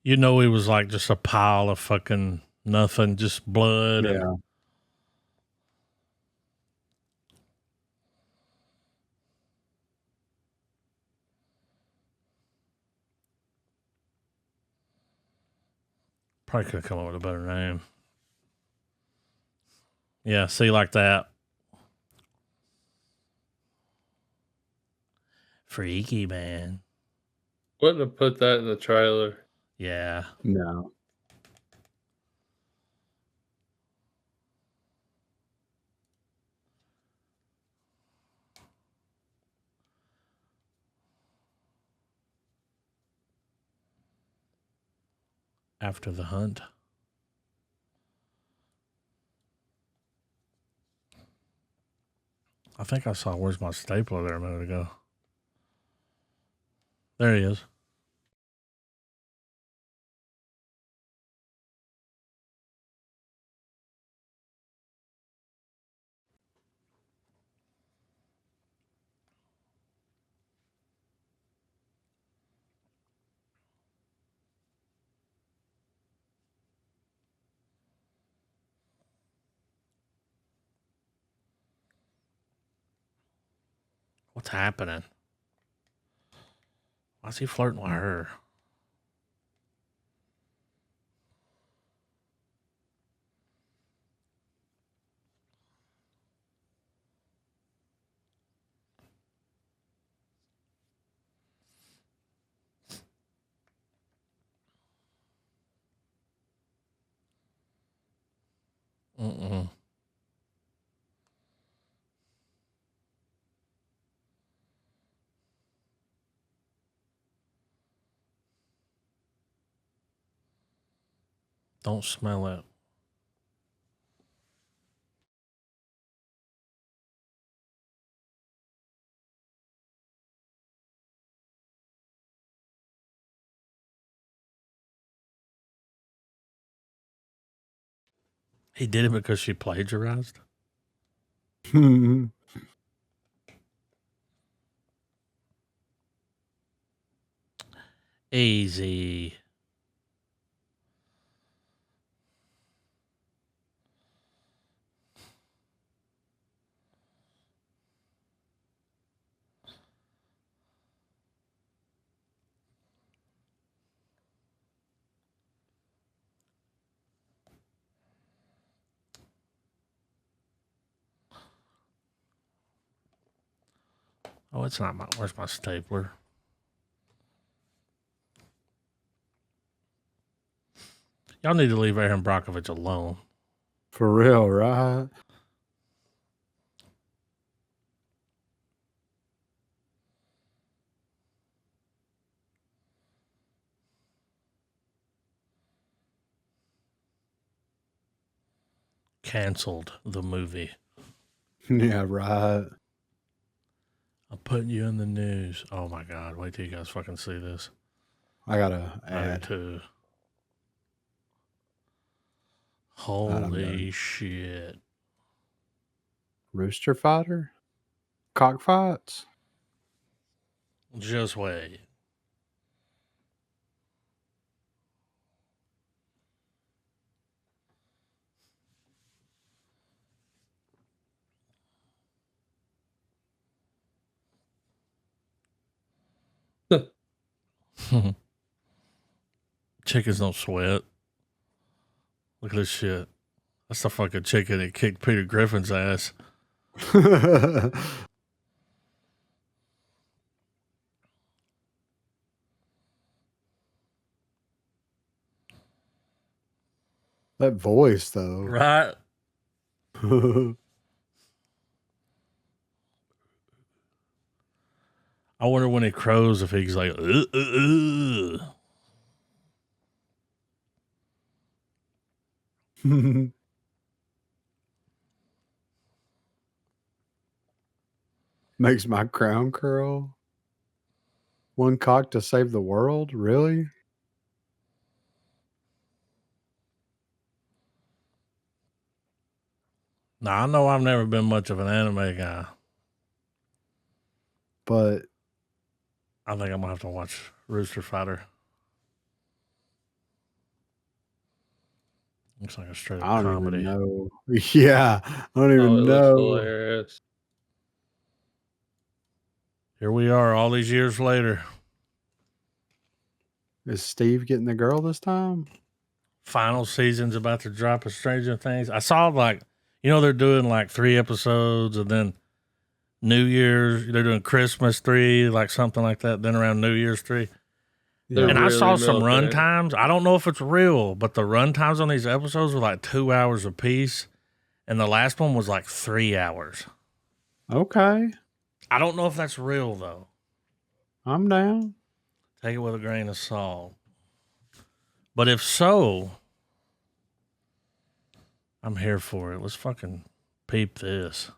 You know, he was like just a pile of fucking nothing, just blood. Yeah. And probably could have come up with a better name. Yeah, see, like that. Freaky, man. Wouldn't have put that in the trailer. Yeah. No. After the Hunt. I think I saw Where's My Stapler there a minute ago. There he is. What's happening? Why is he flirting with her? Mm-mm. Don't smell it. He did it because she plagiarized? Easy. Oh, it's not my. Where's my stapler? Y'all need to leave Aaron Brockovich alone. For real, right? Canceled the movie. Yeah, right. I'm putting you in the news. Oh my God. Wait till you guys fucking see this. I gotta I do add. too. I'm Holy done. shit. Rooster fighter? Cockfights? Just wait. Chickens don't sweat. Look at this shit. That's the fucking chicken that kicked Peter Griffin's ass. That voice, though. Right? I wonder when he crows if he's like, Makes my crown curl. One cock to save the world? Really? Now, I know I've never been much of an anime guy. But I think I'm going to have to watch Rooster Fighter. Looks like a straight up I don't comedy. even know. Yeah, I don't Oh, it even looks know. hilarious. Here we are all these years later. Is Steve getting the girl this time? Final season's about to drop of Stranger Things. I saw like, they're doing like 3 episodes and then New Year's, they're doing Christmas 3, like something like that. Then around New Year's 3. They're And I really saw some run milking it. times. I don't know if it's real, but the run times on these episodes were like 2 hours apiece. And the last one was like 3 hours. Okay, I don't know if that's real though. I'm down. Take it with a grain of salt. But if so, I'm here for it. Let's fucking peep this.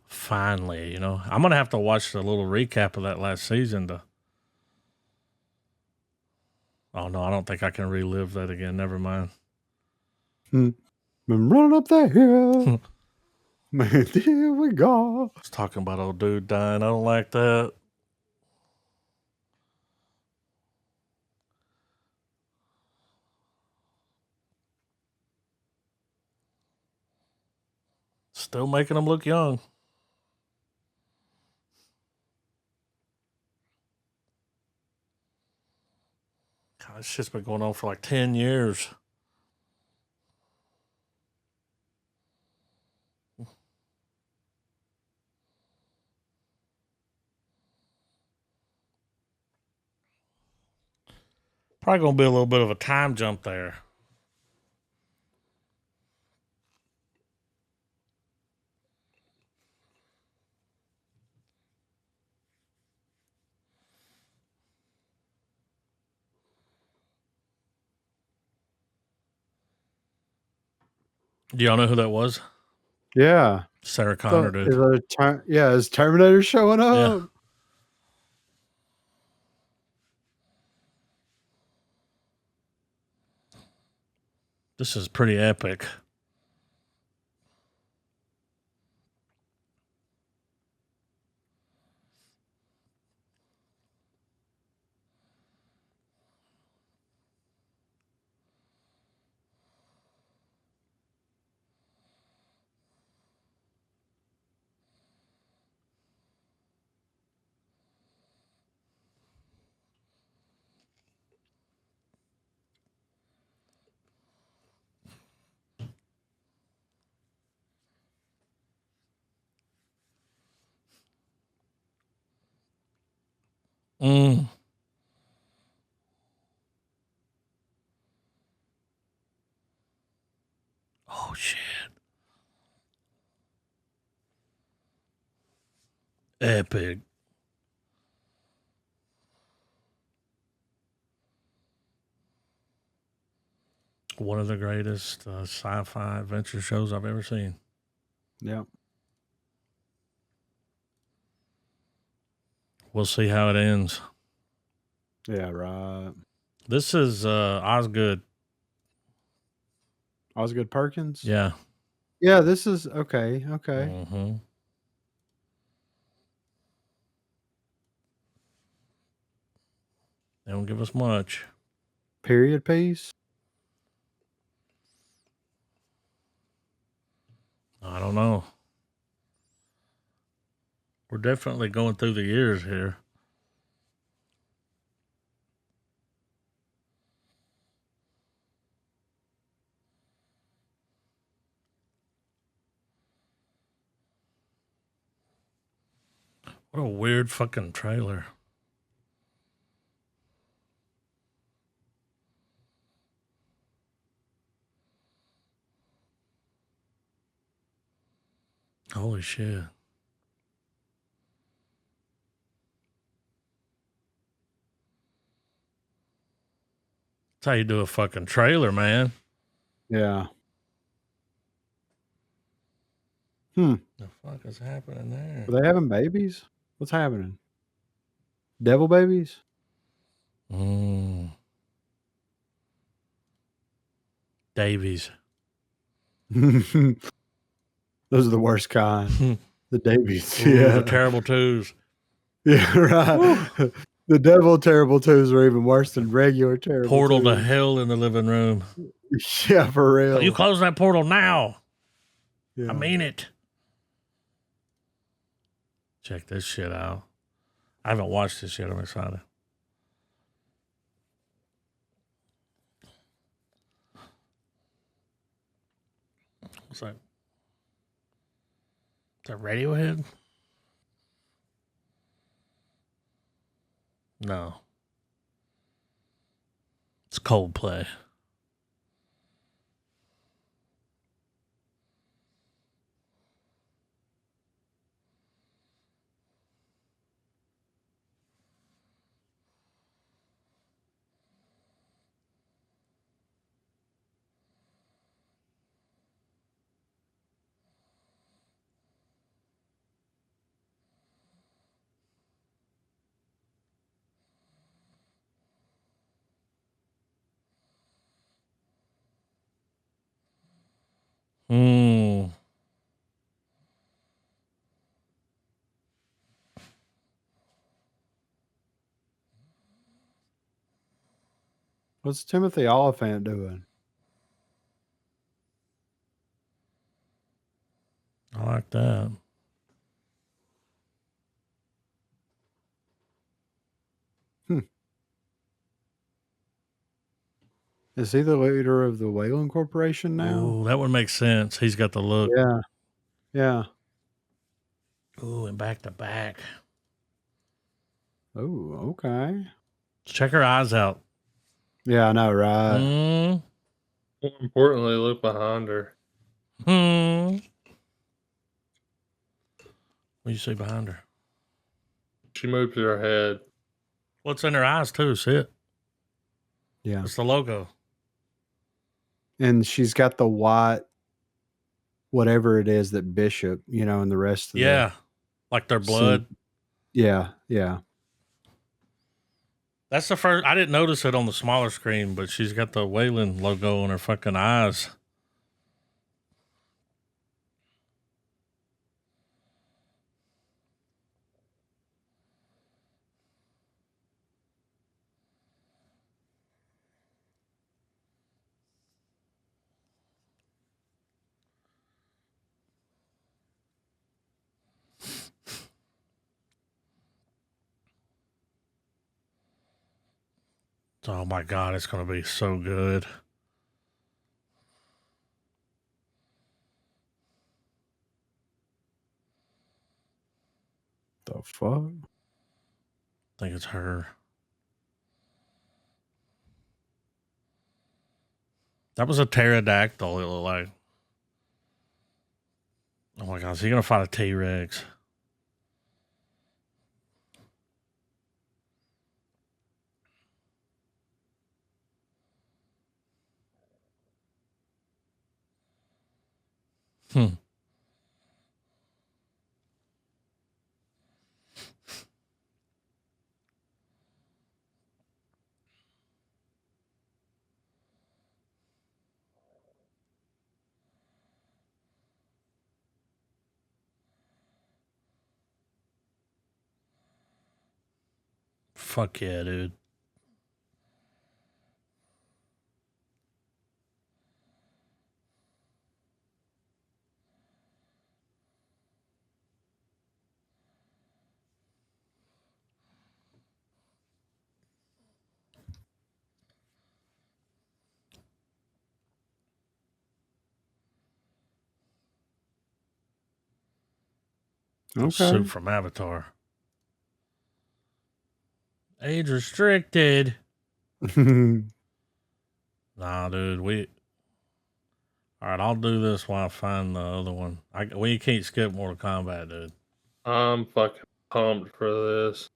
Finally, I'm going to have to watch the little recap of that last season to. Oh, no, I don't think I can relive that again. Never mind. Been running up that hill. Man, here we go. It's talking about old dude dying. I don't like that. Still making him look young. God, this shit's been going on for like 10 years. Probably gonna be a little bit of a time jump there. Do y'all know who that was? Yeah. Sarah Connor, dude. Is Terminator showing up? Yeah. This is pretty epic. Mm. Oh shit. Epic. One of the greatest sci-fi adventure shows I've ever seen. Yeah. We'll see how it ends. Yeah, right. This is Osgood. Osgood Perkins? Yeah. Yeah, this is okay. Okay. Mm-hmm. They don't give us much. Period piece? I don't know. We're definitely going through the years here. What a weird fucking trailer. Holy shit. That's how you do a fucking trailer, man. Yeah. The fuck is happening there? Are they having babies? What's happening? Devil babies? Davies. Those are the worst kind. The Davies. Ooh, Yeah. the terrible twos. Yeah, right. The devil terrible twos are even worse than regular terrible Portal to twos. hell in the living room. Yeah, for real. Oh, you close that portal now. Yeah. I mean it. Check this shit out. I haven't watched this yet. I'm excited. What's that? Is that Radiohead? No. It's Coldplay. What's Timothy Oliphant doing? I like that. Is he the leader of the Wayland Corporation now? Ooh, that would make sense. He's got the look. Yeah. Yeah. Ooh, and back to back. Oh, okay. Check her eyes out. Yeah, I know, right? Mm, More importantly, look behind her. hmm. What do you see behind her? She moves her head. What's in her eyes too? See it? Yeah. It's the logo. And she's got the white, whatever it is that Bishop, and the rest of Yeah, like their the scene. blood. Yeah, yeah. That's the first. I didn't notice it on the smaller screen, but she's got the Wayland logo on her fucking eyes. Oh my god, it's gonna be so good. The fuck? I think it's her. That was a pterodactyl. It looked like. Oh my god, is he gonna fight a T Rex? Hmm. Fuck yeah, dude. The suit Okay. from Avatar. Age restricted. Nah, dude. All right, I'll do this while I find the other one. We can't skip Mortal Kombat, dude. I'm fucking pumped for this.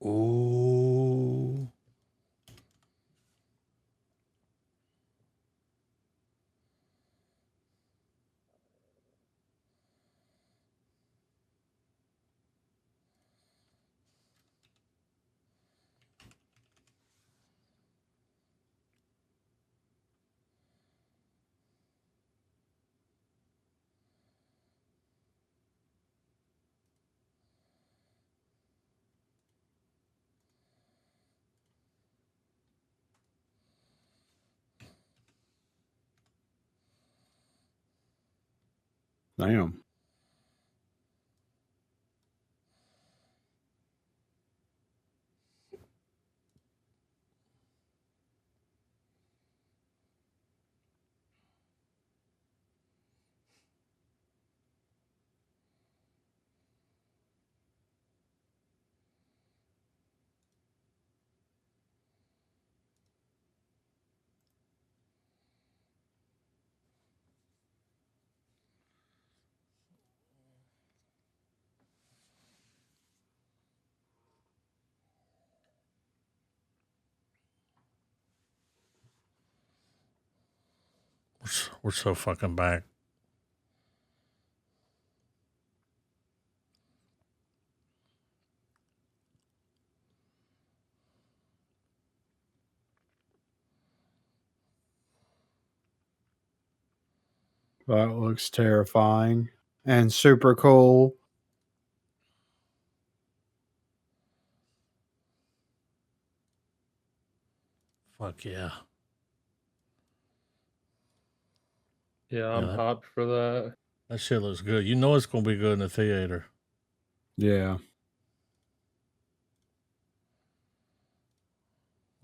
Ooh. Damn. We're so fucking back. That looks terrifying and super cool. Fuck yeah. Yeah, Yeah, I'm that- hyped for that. That shit looks good. You know it's gonna be good in the theater. Yeah.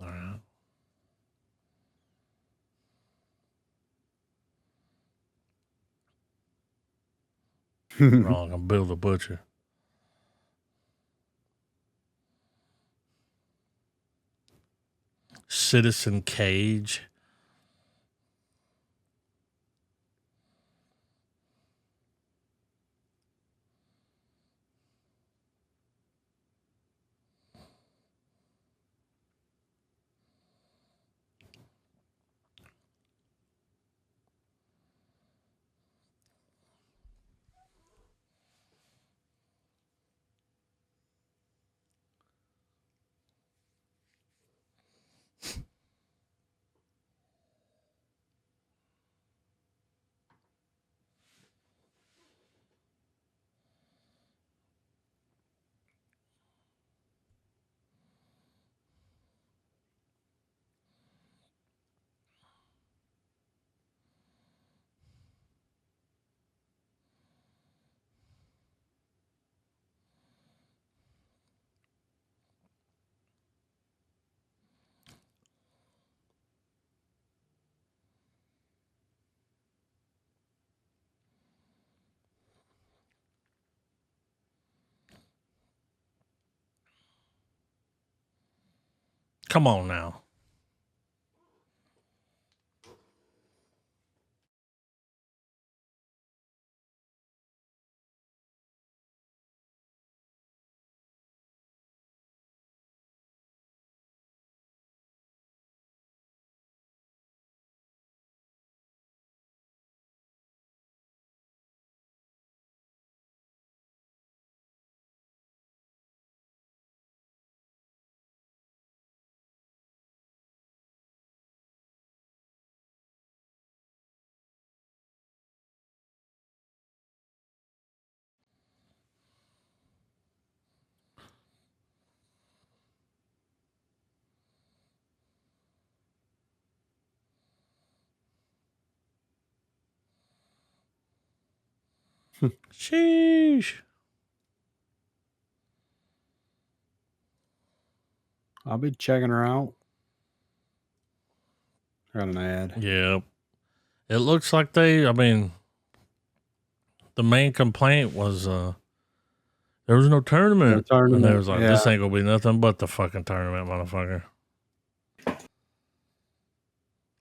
All right. Wrong. I'm Bill the Butcher. Citizen Cage. Come on now. Sheesh. I'll be checking her out. Got an ad. Yeah. It looks like I mean, the main complaint was there was no tournament. No tournament, And they was like, this yeah. ain't gonna be nothing but the fucking tournament, motherfucker.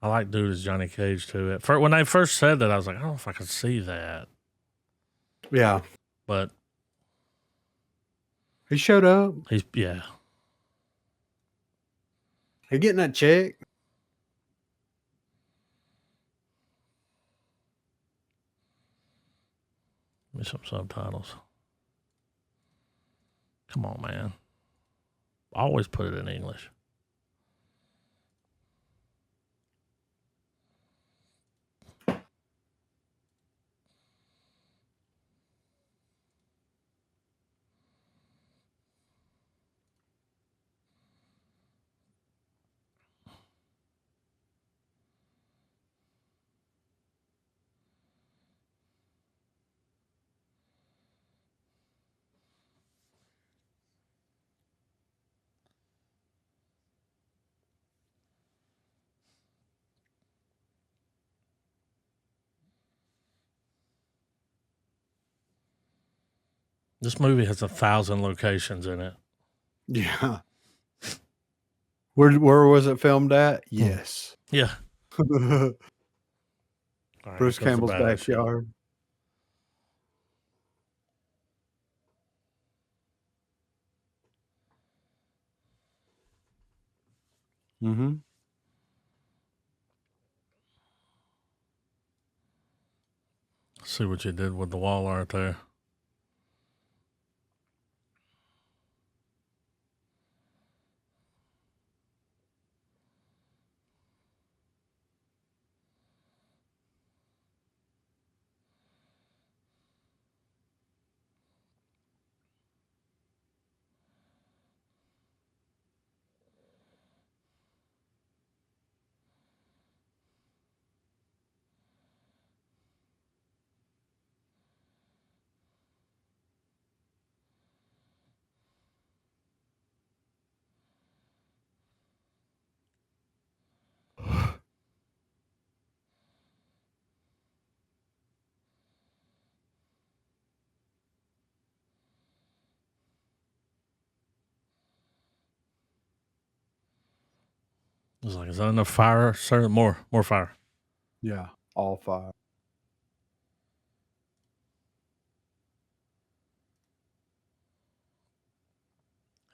I like dude as Johnny Cage too. At first, when they first said that, I was like, I don't know if I can see that. Yeah. But He showed up. yeah. He getting that check. Give me some subtitles. Come on, man. Always put it in English. This movie has 1,000 locations in it. Yeah. Where was it filmed at? Yes. Yeah. Bruce All right, here comes the Campbell's badass shit. backyard. Mm-hmm. See what you did with the wall art there. It's like, is that enough fire? Sir, more fire. Yeah, all 5.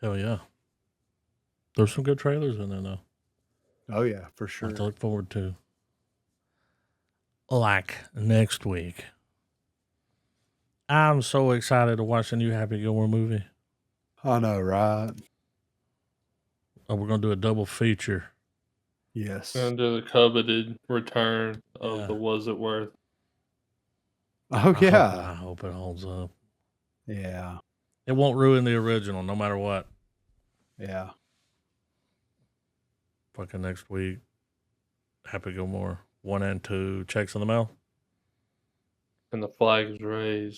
Hell yeah. There's some good trailers in there though. Oh yeah, for I sure. have to look forward to. Like next week. I'm so excited to watch the new Happy Gilmore movie. I know, right? Oh, we're gonna do a double feature. Yes. Under the coveted return of Yeah. the Was It Worth? Oh yeah. I hope it holds up. Yeah. It won't ruin the original, no matter what. Yeah. Fucking next week. Happy Gilmore 1 and 2. Checks in the mail. And the flag is raised.